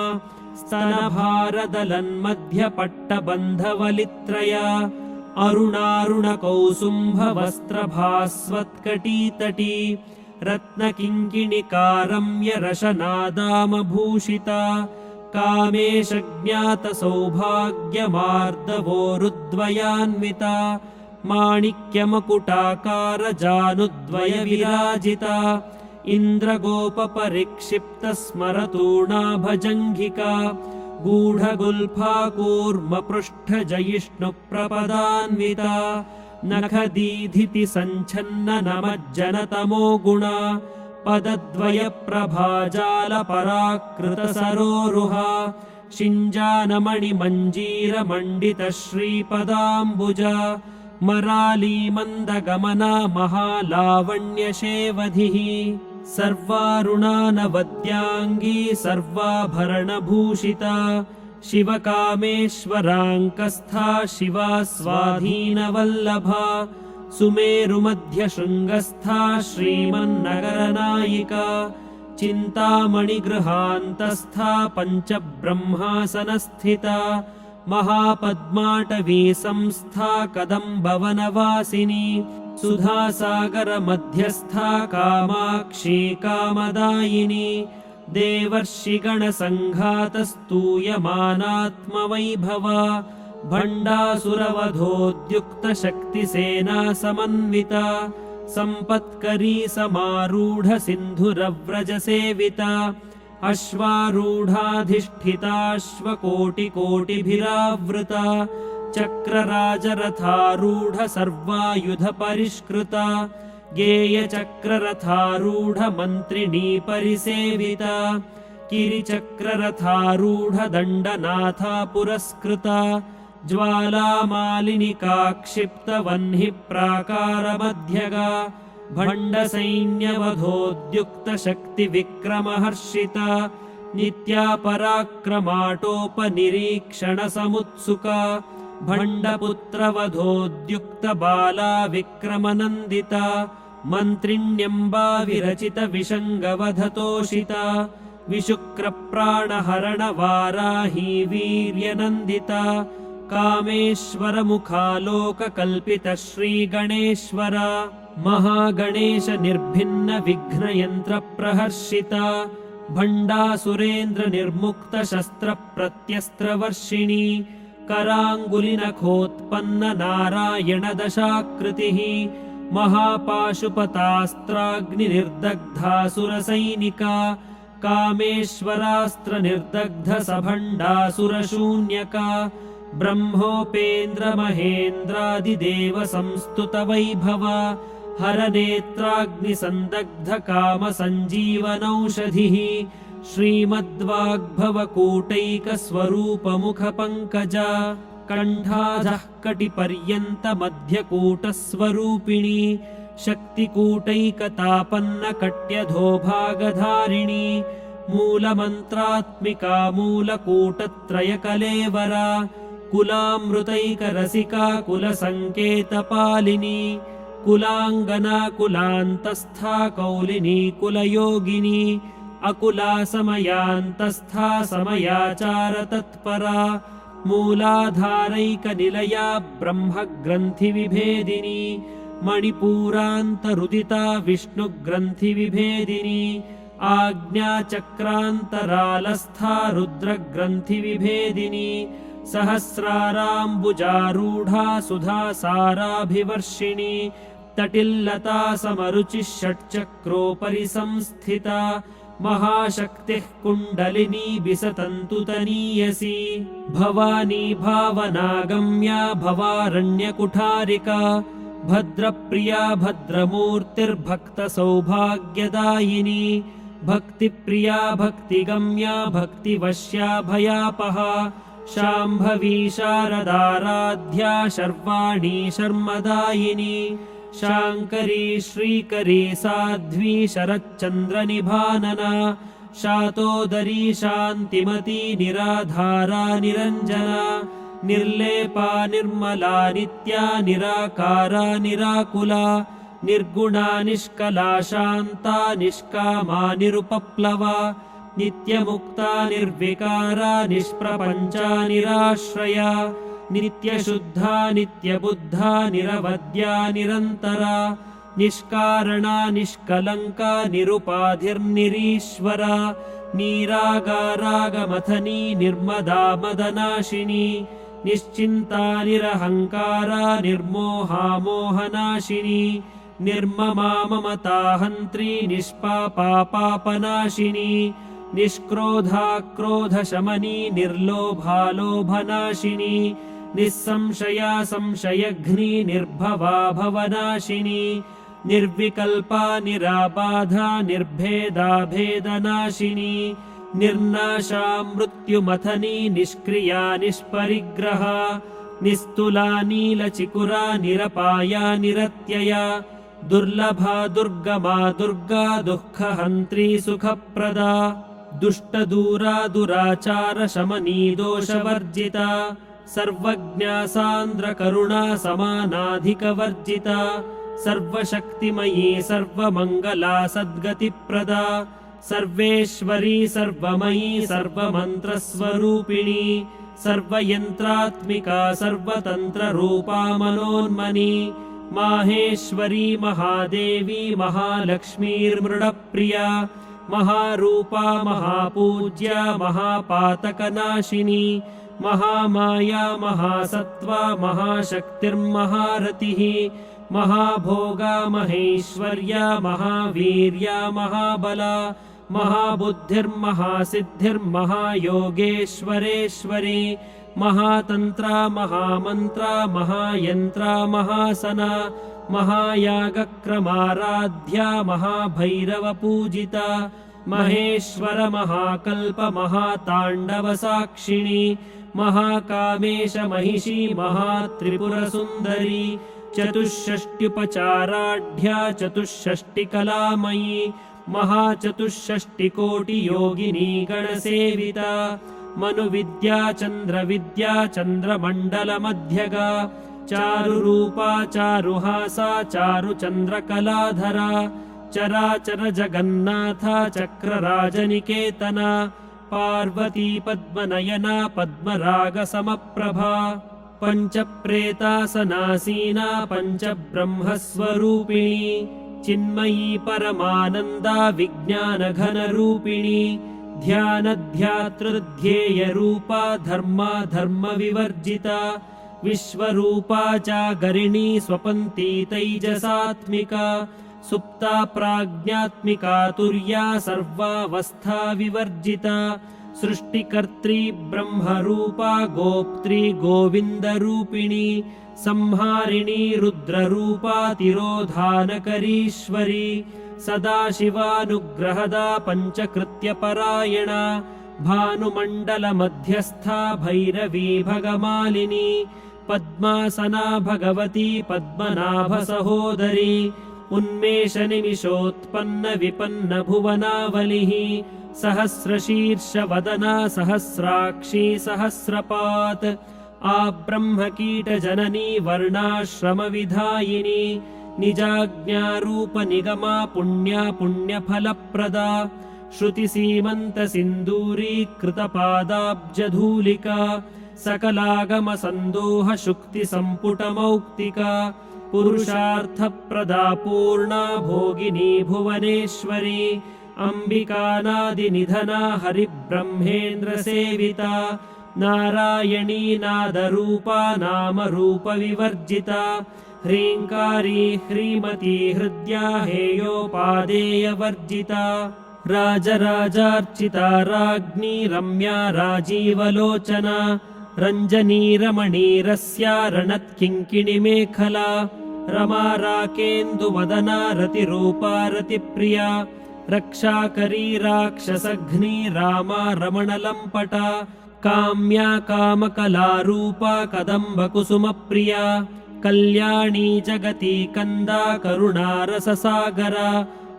[SPEAKER 4] स्तनभारदलन्मध्यपट्टबन्धवलित्रया अरुणारुणकौसुम्भवस्त्रभास्वत्कटीतटी रत्नकिङ्किणिकारम्यरशनादामभूषिता कामेशज्ञातसौभाग्यमार्दवोरुद्वयान्विता माणिक्यमकुटाकारजानुद्वयविराजिता इन्द्रगोपपरिक्षिप्तस्मरतूर्णाभजङ्घिका गूढगुल्फाकूर्मपृष्ठजयिष्णुप्रपदान्विता नखदीधितिसञ्छन्ननमज्जनतमो गुणा पदद्वयप्रभाजालपराकृतसरोरुहा शिञ्जानमणिमञ्जीरमण्डितश्रीपदाम्बुजा मरालीमन्दगमना महालावण्यशेवधिः सर्वारुणानवद्याङ्गी सर्वाभरणभूषिता शिवकामेश्वराङ्कस्था शिवा स्वाधीनवल्लभा सुमेरुमध्यशृङ्गस्था श्रीमन्नगरनायिका चिन्तामणिगृहान्तस्था पञ्चब्रह्मासनस्थिता महापद्माटवी संस्था कदम्बवनवासिनी सुधासागरमध्यस्था कामाक्षी कामदायिनी देवर्षिगणसङ्घातस्तूयमानात्मवैभवा भण्डासुरवधोद्युक्तशक्तिसेना समन्विता सम्पत्करी समारूढ सिन्धुरव्रजसेविता अश्वारूढाधिष्ठिताश्वकोटिकोटिभिरावृता चक्रराजरथारूढ सर्वायुधपरिष्कृता गेयचक्ररथारूढ मन्त्रिणी परिसेविता किरिचक्ररथारूढ दण्डनाथा पुरस्कृता ज्वालामालिनिका क्षिप्तवह्निः प्राकारमध्यगा भण्डसैन्यवधोद्युक्तशक्तिविक्रमहर्षिता नित्या पराक्रमाटोपनिरीक्षणसमुत्सुका भण्डपुत्रवधोद्युक्तबाला विक्रमनन्दिता मन्त्रिण्यम्बा विरचितविषङ्गवधतोषिता विशुक्रप्राणहरणवाराही वीर्यनन्दिता कामेश्वरमुखालोककल्पितश्रीगणेश्वरा महागणेश निर्भिन्नविघ्नयन्त्रप्रहर्षिता भण्डासुरेन्द्रनिर्मुक्तशस्त्रप्रत्यस्त्रवर्षिणी कराङ्गुलिनखोत्पन्ननारायणदशाकृतिः महापाशुपतास्त्राग्निनिर्दग्धासुरसैनिका कामेश्वरास्त्रनिर्दग्धसभण्डासुरशून्यका ब्रह्मोपेन्द्रमहेन्द्रादिदेवसंस्तुतवैभवा हरनेत्राग्निसन्दग्धकामसञ्जीवनौषधिः श्रीमद्वाग्भवकूटैकस्वरूपमुखपङ्कजा कण्ठाधः कटिपर्यन्तमध्यकूटस्वरूपिणी शक्तिकूटैकतापन्नकट्यधोभागधारिणी मूलमन्त्रात्मिका मूलकूटत्रयकलेवरा कुलामृतैकरसिका कुलसङ्केतपालिनी कुलाङ्गना कुलान्तस्था कौलिनी कुलयोगिनी अकुला समयान्तस्था समयाचारतत्परा मूलाधारैकनिलया ब्रह्मग्रन्थिविभेदिनी मणिपूरान्तरुदिता विष्णुग्रन्थिविभेदिनी आज्ञाचक्रान्तरालस्था रुद्रग्रन्थिविभेदिनी सहस्राराम्बुजारूढा सुधासाराभिवर्षिणी तटिल्लता समरुचिः षट्चक्रोपरि संस्थिता महाशक्तिः कुण्डलिनी बिसतन्तुतनीयसी भवानी भावनागम्या भवारण्यकुठारिका भद्रप्रिया भद्रमूर्तिर्भक्तसौभाग्यदायिनी भक्तिप्रिया भक्तिगम्या भक्तिवश्या भयापहा शाम्भवी शारदाराध्या शर्वाणी शर्मदायिनी शाङ्करी श्रीकरी साध्वी शरच्चन्द्रनिभानना शातोदरी शान्तिमती निराधारा निरञ्जना निर्लेपा निर्मला नित्या निराकारा निराकुला निर्गुणा निष्कला शान्ता निष्कामा निरुपप्लवा नित्यमुक्ता निर्विकारा निष्प्रपञ्चा निराश्रया नित्यशुद्धा नित्यबुद्धा निरवद्या निरन्तरा निष्कारणा निष्कलङ्का निरुपाधिर्निरीश्वरा नीरागारागमथनी निर्मदा मदनाशिनी निश्चिन्ता निरहङ्कारा निर्मोहा मोहनाशिनी निर्ममा ममता हन्त्री निष्पापा पापनाशिनी निष्क्रोधा क्रोधशमनी निर्लोभा लोभनाशिनी निस्संशया संशयघ्नी निर्भवा भवनाशिनी निर्विकल्पा निराबाधा निर्भेदा भेदनाशिनी निर्नाशा मृत्युमथनी निष्क्रिया निष्परिग्रहा निस्तुला नीलचिकुरा निरपाया निरत्यया दुर्लभा दुर्गमा दुर्गा दुःखहन्त्री सुखप्रदा दुष्टदूरा दुराचारशमनी दोषवर्जिता सर्वज्ञा सान्द्रकरुणा समानाधिकवर्जिता सर्वशक्तिमयी सर्वमङ्गला सद्गतिप्रदा सर्वेश्वरी सर्वमयी सर्वमन्त्रस्वरूपिणी सर्वयन्त्रात्मिका सर्वतन्त्ररूपा मनोन्मनी माहेश्वरी महादेवी महालक्ष्मीर्मृडप्रिया महारूपा महापूज्या महापातकनाशिनी महामाया महासत्त्वा महाशक्तिर्महारतिः महाभोगा महेश्वर्या महावीर्या महाबला महाबुद्धिर्महासिद्धिर्महायोगेश्वरेश्वरी महातन्त्रा महामन्त्रा महायन्त्रा महासना महायागक्रमाराध्या महाभैरवपूजिता महेश्वर महाकल्प महाताण्डवसाक्षिणी महाकामेश महिषी महात्रिपुरसुन्दरी चतुष्षष्ट्युपचाराढ्या चतुष्षष्टिकलामयी महाचतुष्षष्टिकोटियोगिनी गणसेविता मनुविद्या चन्द्रविद्या चन्द्रमण्डलमध्यगा चारुरूपा चारुहासा चारुचन्द्रकलाधरा चराचर जगन्नाथा चक्रराजनिकेतना पार्वती पद्मनयना पद्मरागसमप्रभा पञ्चप्रेतासनासीना पञ्चब्रह्मस्वरूपिणी चिन्मयी परमानन्दा विज्ञानघनरूपिणी ध्यानध्यातृध्येयरूपा धर्मा धर्मविवर्जिता विश्वरूपा चागरिणी स्वपन्ती तैजसात्मिका सुप्ता प्राज्ञात्मिका तुर्या सर्वावस्था विवर्जिता सृष्टिकर्त्री ब्रह्मरूपा गोप्त्री गोविन्दरूपिणी संहारिणी रुद्ररूपा तिरोधानकरीश्वरी सदाशिवानुग्रहदा पञ्चकृत्यपरायणा भानुमण्डलमध्यस्था भैरवी भगमालिनी पद्मासना भगवती पद्मनाभसहोदरी उन्मेषनिमिषोत्पन्नविपन्नभुवनावलिः सहस्रशीर्षवदना सहस्राक्षी सहस्रपात् आब्रह्मकीटजननी वर्णाश्रमविधायिनी निजाज्ञारूपनिगमा पुण्या पुण्यफलप्रदा श्रुतिसीमन्तसिन्दूरीकृतपादाब्जधूलिका सकलागमसन्दोहशुक्तिसम्पुटमौक्तिका पुरुषार्थप्रदा पूर्णा भोगिनी भुवनेश्वरी अम्बिकानादिनिधना हरिब्रह्मेन्द्रसेविता नारायणी नादरूपा नामरूपविवर्जिता ह्रीङ्कारी ह्रीमती हृद्या हेयोपादेयवर्जिता राजराजार्चिता राज्ञी रम्या राजीवलोचना रञ्जनी रमणीरस्या रणत्किङ्किणिमेखला रमा राकेन्दुवदना रतिरूपा रतिप्रिया रक्षाकरी राक्षसघ्नी रामा रमणलम्पटा काम्या कामकलारूपा कदम्बकुसुमप्रिया कल्याणी जगती कन्दा करुणारससागरा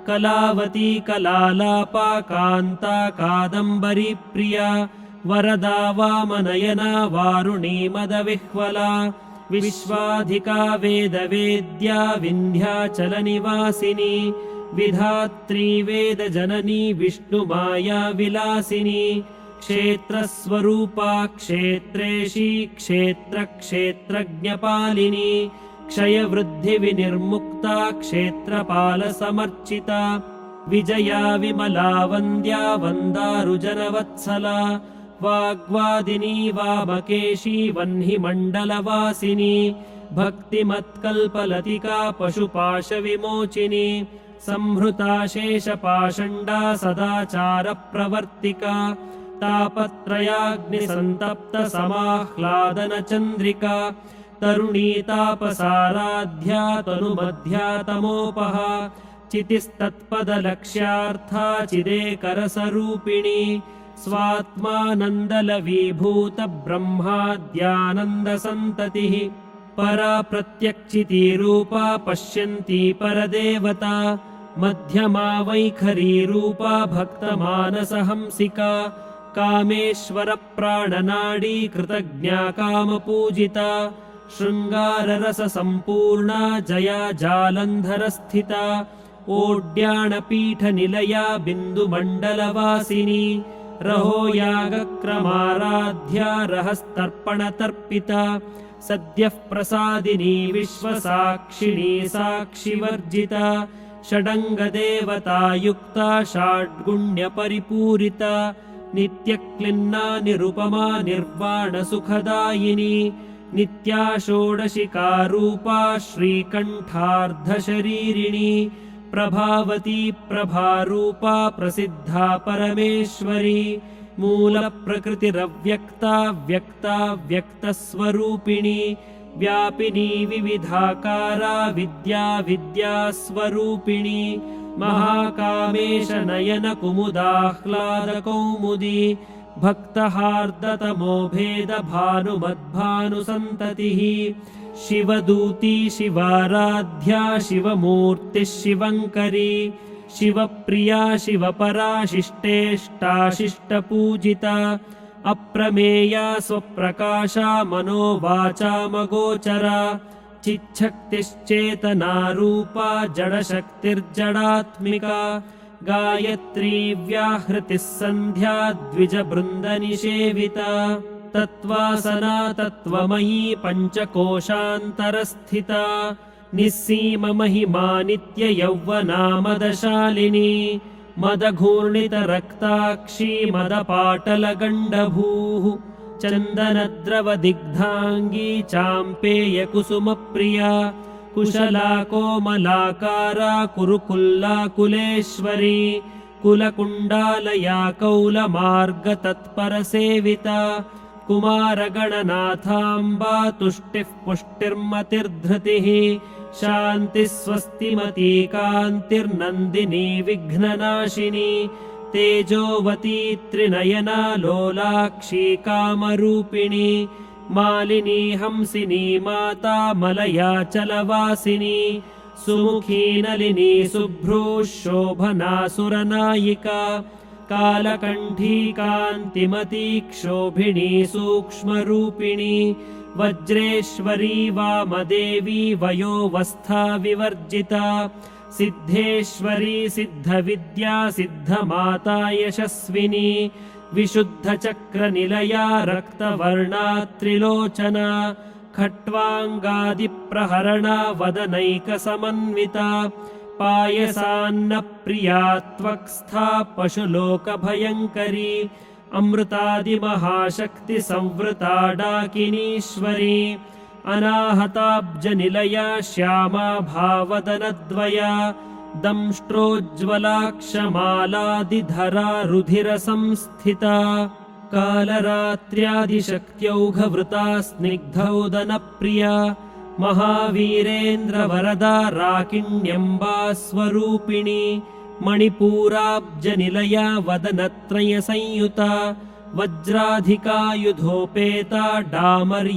[SPEAKER 4] कलावती कलालापा कान्ता कादम्बरी प्रिया वरदा वामनयना वारुणी मदविह्वला विश्वाधिका वेदवेद्या विन्ध्याचलनिवासिनी विधात्री वेदजननी विष्णुमाया विलासिनी क्षेत्रस्वरूपा क्षेत्रेशी क्षेत्रक्षेत्रज्ञपालिनी क्षयवृद्धिविनिर्मुक्ता क्षेत्रपालसमर्चिता विजया विमला वन्द्या वन्दारुजनवत्सला वाग्वादिनी वामकेशी वह्निमण्डलवासिनी भक्तिमत्कल्पलतिका पशुपाशविमोचिनी संहृता शेषपाषण्डा सदाचारप्रवर्तिका तापत्रयाग्निसन्तप्तसमाह्लादनचन्द्रिका तरुणी तापसाराध्या तनुमध्या तमोपहा चितिस्तत्पदलक्ष्यार्था चिदेकरसरूपिणी स्वात्मानन्दलवीभूतब्रह्माद्यानन्दसन्ततिः परा प्रत्यक्षितीरूपा पश्यन्ती परदेवता मध्यमा वैखरीरूपा भक्तमानसहंसिका कामेश्वरप्राणनाडी कृतज्ञा कामपूजिता शृङ्गाररससम्पूर्णा जया जालन्धरस्थिता ओड्याणपीठनिलया बिन्दुमण्डलवासिनी रहोयागक्रमाराध्या रहस्तर्पणतर्पिता सद्यः प्रसादिनी विश्वसाक्षिणी साक्षिवर्जिता षडङ्गदेवतायुक्ता षाड्गुण्यपरिपूरिता नित्यक्लिन्ना निरुपमा निर्वाणसुखदायिनी नित्या षोडशिकारूपा श्रीकण्ठार्धशरीरिणी प्रभावती प्रभारूपा प्रसिद्धा परमेश्वरी मूलप्रकृतिरव्यक्ता व्यक्ता व्यक्तस्वरूपिणी व्यापिनी विविधाकारा विद्या विद्यास्वरूपिणी महाकामेश नयन कुमुदाह्लादकौमुदी भक्तहार्दतमो भेद भानुमद्भानुसन्ततिः शिवदूती शिवाराध्या शिवमूर्तिः शिवङ्करी शिवप्रिया शिवपरा शिष्टेष्टाशिष्टपूजिता अप्रमेया स्वप्रकाशा मनोवाचामगोचरा चिच्छक्तिश्चेतनारूपा जडशक्तिर्जडात्मिका गायत्री व्याहृतिः सन्ध्या द्विजबृन्दनिषेविता तत्त्वासना तत्त्वमयी पञ्चकोशान्तरस्थिता निस्सीममहिमा नित्ययौवना मदशालिनी मदघूर्णितरक्ताक्षी मदपाटलगण्डभूः चन्दनद्रवदिग्धाङ्गी चाम्पेयकुसुमप्रिया कुशला कोमलाकारा कुरुकुल्लाकुलेश्वरी कुलकुण्डालया कौलमार्गतत्परसेविता कुमारगणनाथाम्बा तुष्टिः पुष्टिर्मतिर्धृतिः शान्तिः स्वस्तिमती कान्तिर्नन्दिनी विघ्ननाशिनी तेजोवती त्रिनयना लोलाक्षी कामरूपिणी मालिनी हंसिनी माता मलयाचलवासिनी सुमुखी नलिनी शुभ्रूः शोभना सुरनायिका कालकण्ठी कान्तिमती क्षोभिणी सूक्ष्मरूपिणी वज्रेश्वरी वामदेवी वयोवस्था विवर्जिता सिद्धेश्वरी सिद्धविद्या सिद्धमाता यशस्विनी विशुद्धचक्रनिलया रक्तवर्णा त्रिलोचना खट्वाङ्गादिप्रहरणा वदनैकसमन्विता पायसान्नप्रिया त्वक्स्था पशुलोकभयङ्करी अमृतादिमहाशक्तिसंवृता डाकिनीश्वरी अनाहताब्जनिलया श्यामा भावदनद्वया दंष्ट्रोज्ज्वलाक्षमालादिधरा रुधिरसंस्थिता कालरात्र्यादिशक्त्यौघवृता स्निग्धौदनप्रिया महावीरेन्द्रवरदा राकिण्यम्बा स्वरूपिणी मणिपूराब्जनिलया वदनत्रयसंयुता वज्राधिकायुधोपेता डामर्यादिभिरावृता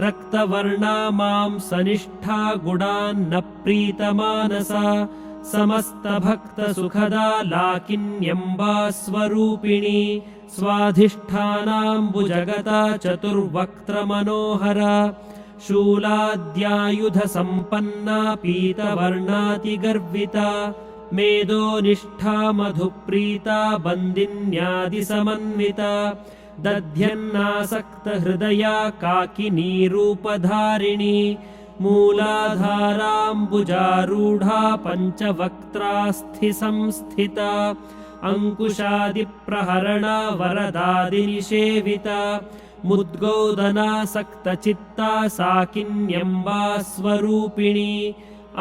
[SPEAKER 4] रक्तवर्णा मांसनिष्ठा गुडान्नप्रीतमानसा समस्तभक्तसुखदा लाकिन्यम्बा स्वरूपिणी स्वाधिष्ठानाम्बुजगता चतुर्वक्त्रमनोहरा शूलाद्यायुधसम्पन्ना पीतवर्णातिगर्विता मेदोनिष्ठा मधुप्रीता बन्दिन्यादिसमन्विता दध्यन्नासक्तहृदया काकिनीरूपधारिणी मूलाधाराम्बुजारूढा पञ्चवक्त्रास्थिसंस्थिता अङ्कुशादिप्रहरणा वरदादिनिषेविता मुद्गोदनासक्तचित्ता साकिन्यम्बा स्वरूपिणी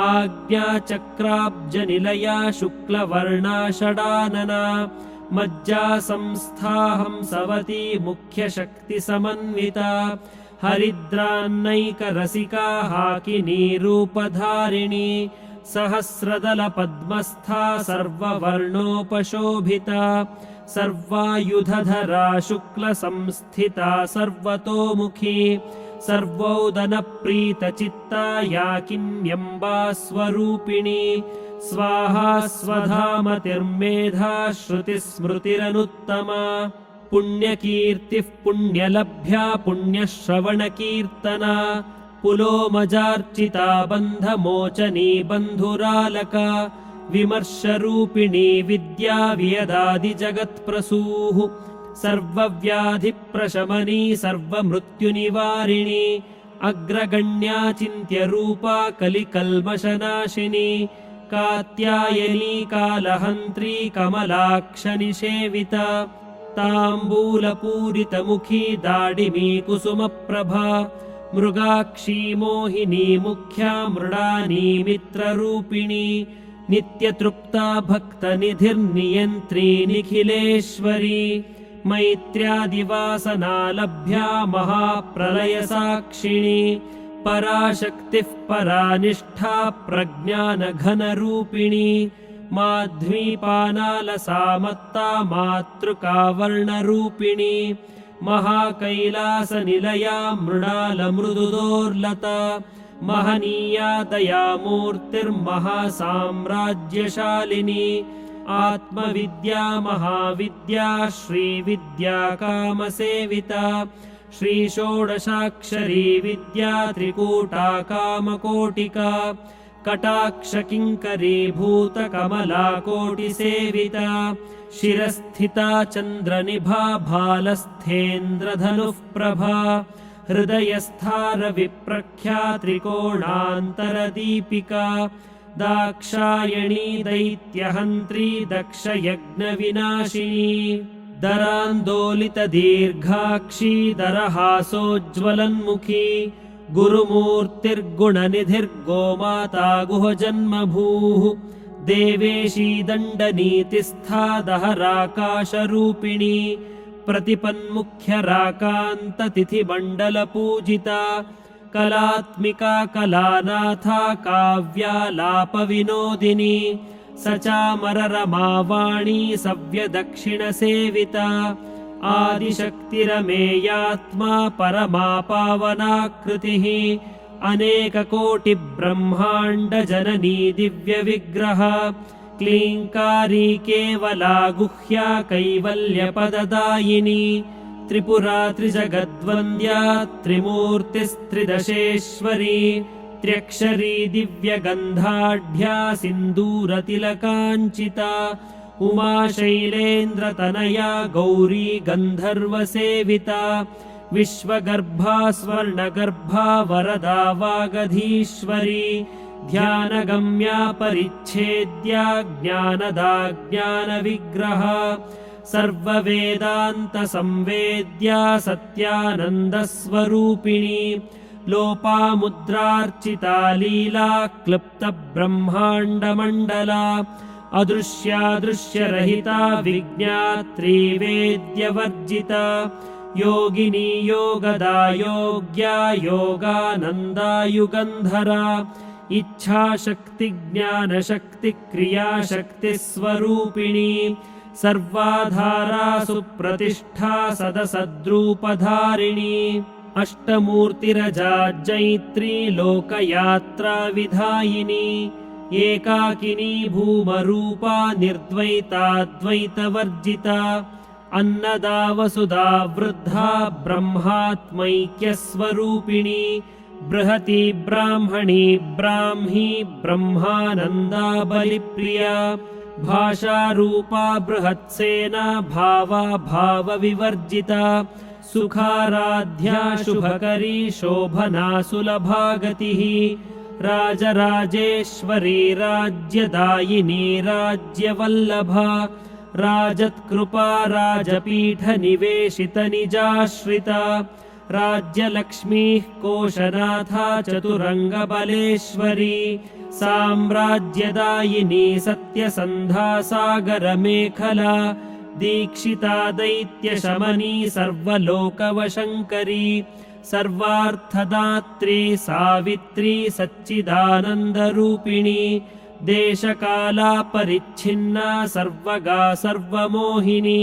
[SPEAKER 4] आज्ञाचक्राब्जनिलया शुक्लवर्णा षडानना मज्जासंस्था हंसवती मुख्यशक्तिसमन्विता हरिद्रान्नैकरसिका हाकिनीरूपधारिणी सहस्रदलपद्मस्था सर्ववर्णोपशोभिता सर्वायुधधरा शुक्लसंस्थिता सर्वतोमुखी सर्वोदनप्रीतचित्ता याकिन्यम्बा स्वरूपिणी स्वाहा स्वधामतिर्मेधा श्रुतिस्मृतिरनुत्तमा पुण्यकीर्तिः पुण्यलभ्या पुण्यश्रवणकीर्तना पुलोमजार्चिता बन्धमोचनी बन्धुरालका विमर्शरूपिणी विद्या वियदादिजगत्प्रसूः सर्वव्याधिप्रशमनी सर्वमृत्युनिवारिणी अग्रगण्या चिन्त्यरूपा कलिकल्मषनाशिनी कात्यायनी कालहन्त्री कमलाक्षनिषेविता ताम्बूलपूरितमुखी दाडिमी कुसुमप्रभा मृगाक्षी मोहिनी मुख्या मृडानी मित्ररूपिणी नित्यतृप्ता भक्तनिधिर्नियन्त्री निखिलेश्वरी मैत्र्यादिवासना लभ्या महाप्रलयसाक्षिणी पराशक्तिः परानिष्ठा प्रज्ञानघनरूपिणी माध्वीपानालसामत्ता मातृकावर्णरूपिणी महाकैलासनिलया मृणालमृदुदोर्लता महनीया दयामूर्तिर्महासाम्राज्यशालिनी आत्मविद्या महाविद्या श्रीविद्या कामसेविता श्रीषोडशाक्षरी विद्या त्रिकूटा कामकोटिका कटाक्षकिङ्करीभूतकमला कोटिसेविता शिरस्थिता चन्द्रनिभा भालस्थेन्द्रधनुः प्रभा हृदयस्थारविप्रख्या त्रिकोणान्तरदीपिका दाक्षायणी दैत्यहन्त्री दक्षयज्ञविनाशिनी दरान्दोलितदीर्घाक्षी दरहासोज्ज्वलन्मुखी गुरुमूर्तिर्गुणनिधिर्गोमाता गुहजन्मभूः देवेशी दण्डनीतिस्था दहराकाशरूपिणी प्रतिपन्मुख्यराकान्ततिथिमण्डलपूजिता कलात्मिका कलानाथा काव्यालापविनोदिनी सचामररमावाणी सव्यदक्षिणसेविता आदिशक्तिरमेयात्मा परमा पावनाकृतिः अनेककोटिब्रह्माण्डजननी दिव्यविग्रह क्लीङ्कारी केवला गुह्या कैवल्यपददायिनी त्रिपुरा त्रिजगद्वन्द्या त्रिमूर्तिस्त्रिदशेश्वरी त्र्यक्षरी दिव्यगन्धाढ्या सिन्दूरतिलकाञ्चिता उमाशैलेन्द्रतनया गौरी गन्धर्वसेविता विश्वगर्भा स्वर्णगर्भा वरदा वागधीश्वरी ध्यानगम्या परिच्छेद्या ज्ञानदा ज्ञानविग्रह सर्ववेदान्तसंवेद्या सत्यानन्दस्वरूपिणी लोपामुद्रार्चिता लीला क्लृप्तब्रह्माण्डमण्डला अदृश्यादृश्यरहिता विज्ञात्री वेद्यवर्जिता योगिनी योगदा योग्या योगानन्दा युगन्धरा इच्छाशक्तिज्ञानशक्तिक्रियाशक्तिस्वरूपिणी सर्वाधारा सुप्रतिष्ठा सदसद्रूपधारिणी अष्टमूर्तिरजाजैत्री लोकयात्रा विधायिनी एकाकिनी भूमरूपा निर्द्वैताद्वैतवर्जिता अन्नदा वसुधा वृद्धा ब्रह्मात्मैक्यस्वरूपिणी बृहती ब्राह्मणी ब्राह्मी ब्रह्मानन्दा बलिप्रिया भाषारूपा बृहत्सेना भावा भावविवर्जिता सुखाराध्या शुभकरी शोभना सुलभा गतिः राजराजेश्वरी राज्यदायिनी राज्यवल्लभा राजत्कृपा राजपीठनिवेशितनिजाश्रिता राज्यलक्ष्मीः कोशनाथा चतुरङ्गबलेश्वरी साम्राज्यदायिनी सत्यसन्धा सागरमेखला दीक्षिता दैत्यशमनी सर्वलोकवशङ्करी सर्वार्थदात्री सावित्री सच्चिदानन्दरूपिणी देशकाला परिच्छिन्ना सर्वगा सर्वमोहिनी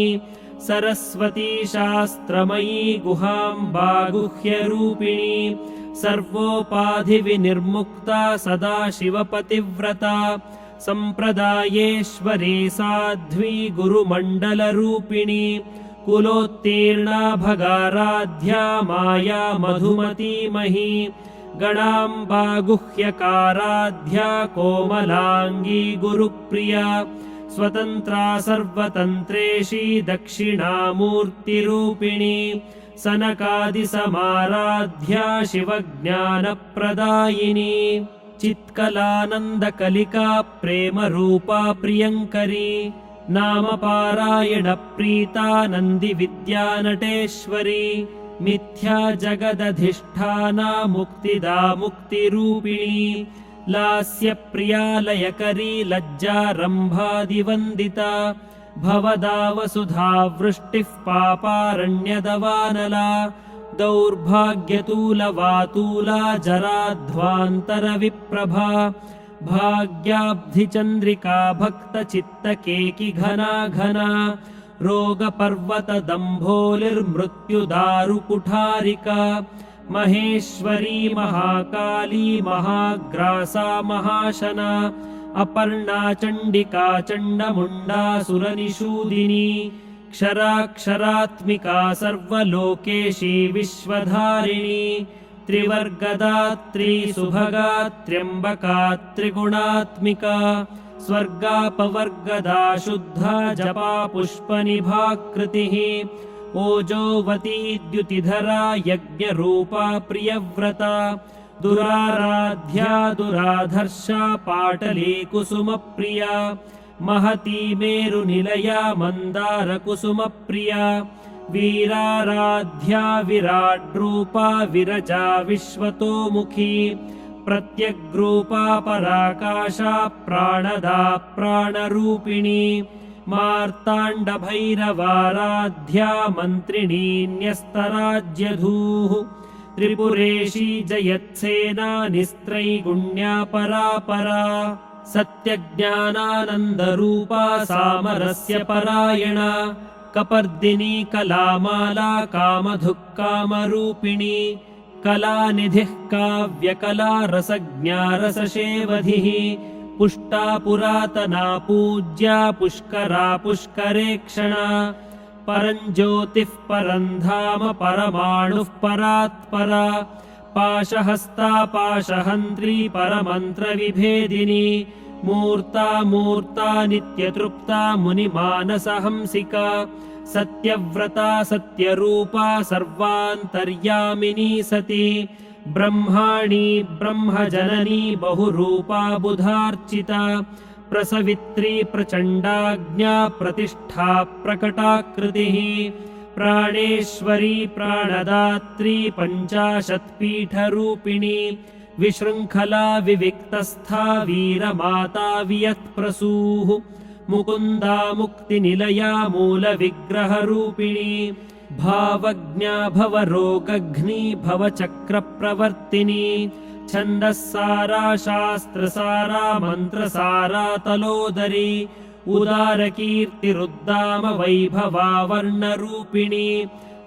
[SPEAKER 4] सरस्वती शास्त्रमयी गुहाम्बा गुह्यरूपिणी सर्वोपाधिविनिर्मुक्ता सदाशिवपतिव्रता सम्प्रदायेश्वरी साध्वी गुरुमण्डलरूपिणी कुलोत्तीर्णा भगाराध्या माया मधुमतीमही गणाम्बा गुह्यकाराध्या कोमलाङ्गी गुरुप्रिया स्वतन्त्रा सर्वतन्त्रेशी दक्षिणामूर्तिरूपिणी सनकादिसमाराध्या शिवज्ञानप्रदायिनी चित्कलानन्दकलिका प्रेमरूपा प्रियङ्करी नामपारायणप्रीता नन्दिविद्यानटेश्वरी मिथ्या जगदधिष्ठाना मुक्तिदा मुक्तिरूपिणी लास्यप्रिया लयकरी लज्जारम्भादिवन्दिता भवदा वसुधा वृष्टिः पापारण्यदवानला दौर्भाग्यतूलवातूला जराध्वान्तरविप्रभा भाग्याब्धिचन्द्रिका भक्तचित्तकेकि घना घना रोगपर्वतदम्भोलिर्मृत्युदारुकुठारिका महेश्वरी महाकाली महाग्रासा महाशना अपर्णा चण्डिका चण्डमुण्डासुरनिषूदिनी क्षराक्षरात्मिका सर्वलोकेशी विश्वधारिणी त्रिवर्गदात्री सुभगा त्र्यम्बका त्रिगुणात्मिका स्वर्गापवर्गदा शुद्धा जपा पुष्पनिभाकृतिः ओजोवती द्युतिधरा यज्ञरूपा प्रियव्रता दुराराध्या दुराधर्षा पाटली कुसुमप्रिया महती मेरुनिलया मन्दारकुसुमप्रिया वीराराध्या विराड्रूपा विरजा विश्वतोमुखी प्रत्यग्रूपा पराकाशा प्राणदा प्राणरूपिणी मार्ताण्डभैरवाराध्या मन्त्रिणी न्यस्तराज्यधूः त्रिपुरेशी जयत्सेना निस्त्रैगुण्या परापरा सत्यज्ञानानन्दरूपा सामरस्य परायणा कपर्दिनी कलामाला कामधुक्कामरूपिणी कलानिधिः काव्यकला रसज्ञा रसशेवधिः पुष्टा पुरातना पूज्या पुष्करा पुष्करेक्षणा परञ्ज्योतिः परं धाम परमाणुः परात्परा पाशहस्ता पाशहन्त्री परमन्त्रविभेदिनी मूर्ता मूर्ता नित्यतृप्ता मुनिमानसहंसिका सत्यव्रता सत्यरूपा सर्वान्तर्यामिनी सती ब्रह्माणी ब्रह्मजननी बहुरूपा बुधार्चिता प्रसवित्री प्रचण्डाज्ञा प्रतिष्ठा प्रकटाकृतिः प्राणेश्वरी प्राणदात्री पञ्चाशत्पीठरूपिणी विशृङ्खला विविक्तस्था वीरमाता वियत्प्रसूः मुकुन्दा मुक्तिनिलया मूलविग्रहरूपिणी भावज्ञा भवरोगघ्नी भवचक्रप्रवर्तिनी छन्दःसारा शास्त्रसारा मन्त्रसारा तलोदरी उदारकीर्तिरुद्दाम वैभवा वर्णरूपिणी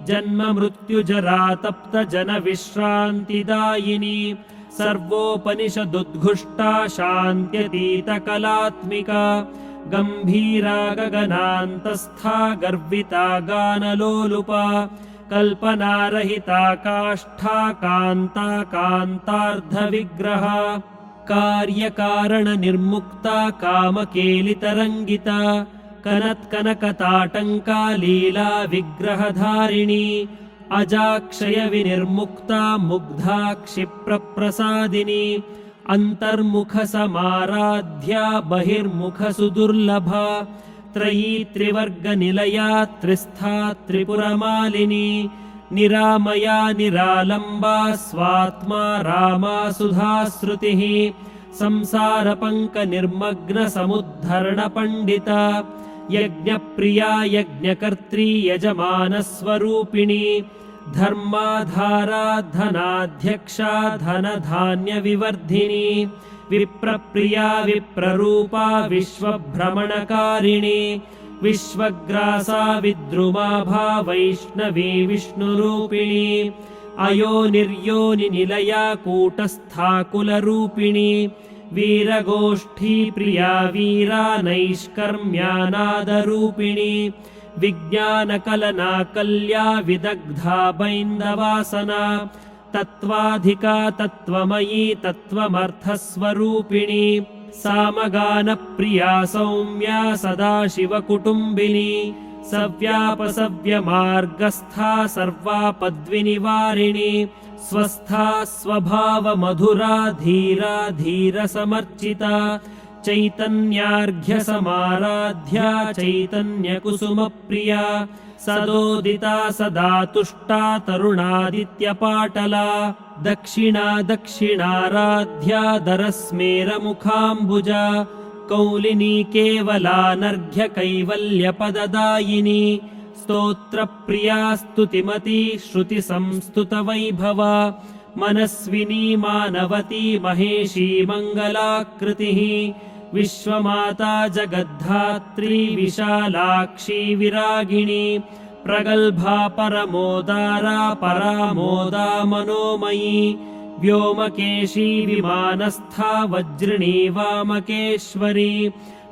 [SPEAKER 4] जन्म मृत्युजरा तप्त जनविश्रान्तिदायिनी सर्वोपनिषदुद्घुष्टा शान्त्यतीतकलात्मिका गम्भीरा गगनान्तस्था गर्विता गानलोलुपा कल्पनारहिता काष्ठा कान्ता कान्तार्धविग्रहा कार्यकारणनिर्मुक्ता कामकेलितरङ्गिता कनत्कनकताटङ्का लीला विग्रहधारिणी अजाक्षयविनिर्मुक्ता मुग्धा क्षिप्रप्रसादिनी अन्तर्मुखसमाराध्या बहिर्मुखसुदुर्लभा त्रयी त्रिवर्गनिलया त्रिस्था त्रिपुरमालिनी निरामया निरालम्बा स्वात्मा रामा सुधाश्रुतिः संसारपङ्कनिर्मग्नसमुद्धरणपण्डिता यज्ञप्रिया यज्ञकर्त्री यजमानस्वरूपिणी धर्माधारा धनाध्यक्षा धनधान्यविवर्धिनी विप्रप्रिया विप्ररूपा विश्वभ्रमणकारिणी विश्वग्रासा विद्रुमाभा वैष्णवी विष्णुरूपिणी अयोनिर्योनिनिलया कूटस्था कुलरूपिणी वीरगोष्ठी प्रिया वीरा नैष्कर्म्यानादरूपिणी विज्ञानकलना कल्या विदग्धा बैन्दवासना तत्त्वाधिका तत्त्वमयी तत्त्वमर्थस्वरूपिणी सामगानप्रिया सौम्या सदाशिवकुटुम्बिनी सव्यापसव्यमार्गस्था सर्वापद्विनिवारिणी स्वस्था स्वभावमधुरा धीरा धीरसमर्चिता चैतन्यार्घ्यसमाराध्या चैतन्यकुसुमप्रिया सदोदिता सदा तुष्टा तरुणादित्यपाटला दक्षिणा दक्षिणाराध्या दरस्मेरमुखाम्बुजा कौलिनी केवलानर्घ्य कैवल्यपददायिनी स्तोत्रप्रिया स्तुतिमती श्रुतिसंस्तुतवैभवा मनस्विनी मानवती महेशी मङ्गलाकृतिः विश्वमाता जगद्धात्री विशालाक्षी विरागिणी प्रगल्भा परमोदारा परामोदा मनोमयी व्योमकेशी विमानस्था वज्रिणी वामकेश्वरी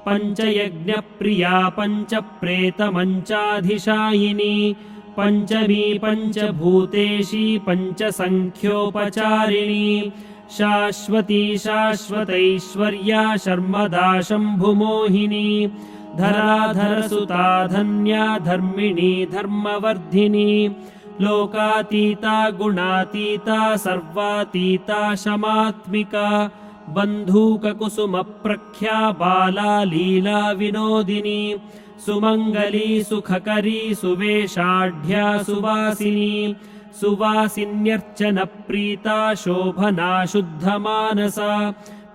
[SPEAKER 4] पञ्चयज्ञप्रिया पञ्चप्रेतमञ्चाधिशायिनी पञ्चमी पञ्चभूतेशी पञ्चसङ्ख्योपचारिणी शाश्वती शाश्वतैश्वर्या शर्मदा शम्भुमोहिनी धराधरसुता धन्या धर्मिणी धर्मवर्धिनी लोकातीता गुणातीता सर्वातीता शमात्मिका बन्धूककुसुमप्रख्या बाला लीला विनोदिनी सुमङ्गली सुखकरी सुवेशाढ्या सुवासिनी सुवासिन्यर्चनप्रीता शोभना शुद्धमानसा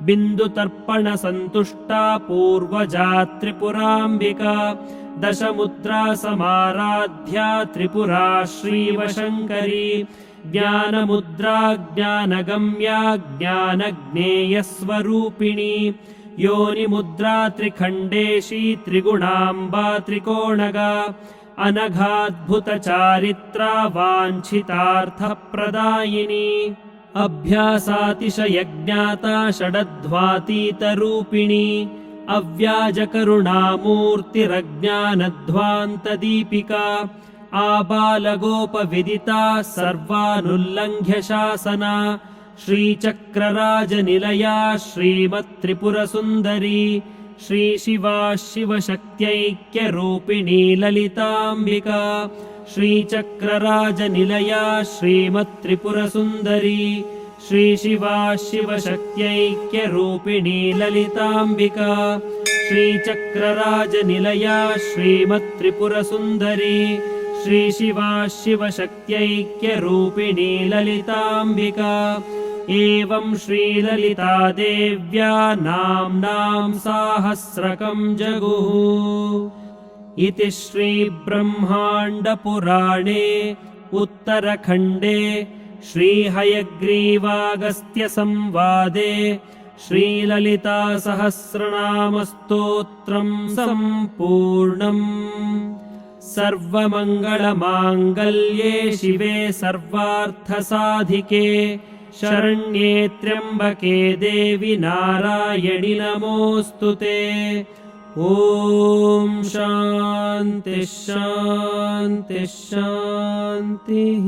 [SPEAKER 4] बिन्दुतर्पणसन्तुष्टा पूर्वजा त्रिपुराम्बिका दशमुद्रा समाराध्या त्रिपुरा श्रीवशङ्करी ज्ञानमुद्रा ज्ञानगम्या ज्ञानज्ञेयस्वरूपिणी योनिमुद्रा त्रिखण्डेशी त्रिगुणाम्बा त्रिकोणगा अनघाद्भुतचारित्रा वाञ्छितार्थप्रदायिनी अभ्यासातिशयज्ञाता षडध्वातीतरूपिणी अव्याजकरुणामूर्तिरज्ञानध्वान्तदीपिका आबालगोपविदिता सर्वानुल्लङ्घ्य शासना श्रीचक्रराजनिलया श्रीमत्त्रिपुरसुन्दरी श्रीशिवा शिवशक्त्यैक्यरूपिणी ललिताम्बिका श्रीचक्रराजनिलया श्रीमत्त्रिपुरसुन्दरी श्रीशिवा शिवशक्त्यैक्यरूपिणी ललिताम्बिका श्रीचक्रराजनिलया श्रीमत्त्रिपुरसुन्दरी श्रीशिवा शिवशक्त्यैक्यरूपिणी ललिताम्बिका एवं श्रीललिता देव्या नाम्नां साहस्रकं जगुः इति श्रीब्रह्माण्डपुराणे उत्तरखण्डे श्रीहयग्रीवागस्त्यसंवादे श्रीललितासहस्रनामस्तोत्रं सम्पूर्णम् सर्वमङ्गलमाङ्गल्ये शिवे सर्वार्थसाधिके शरण्ये त्र्यम्बके देवि नारायणि नमोऽस्तु ते। ॐ शान्तिः शान्तिः शान्तिः।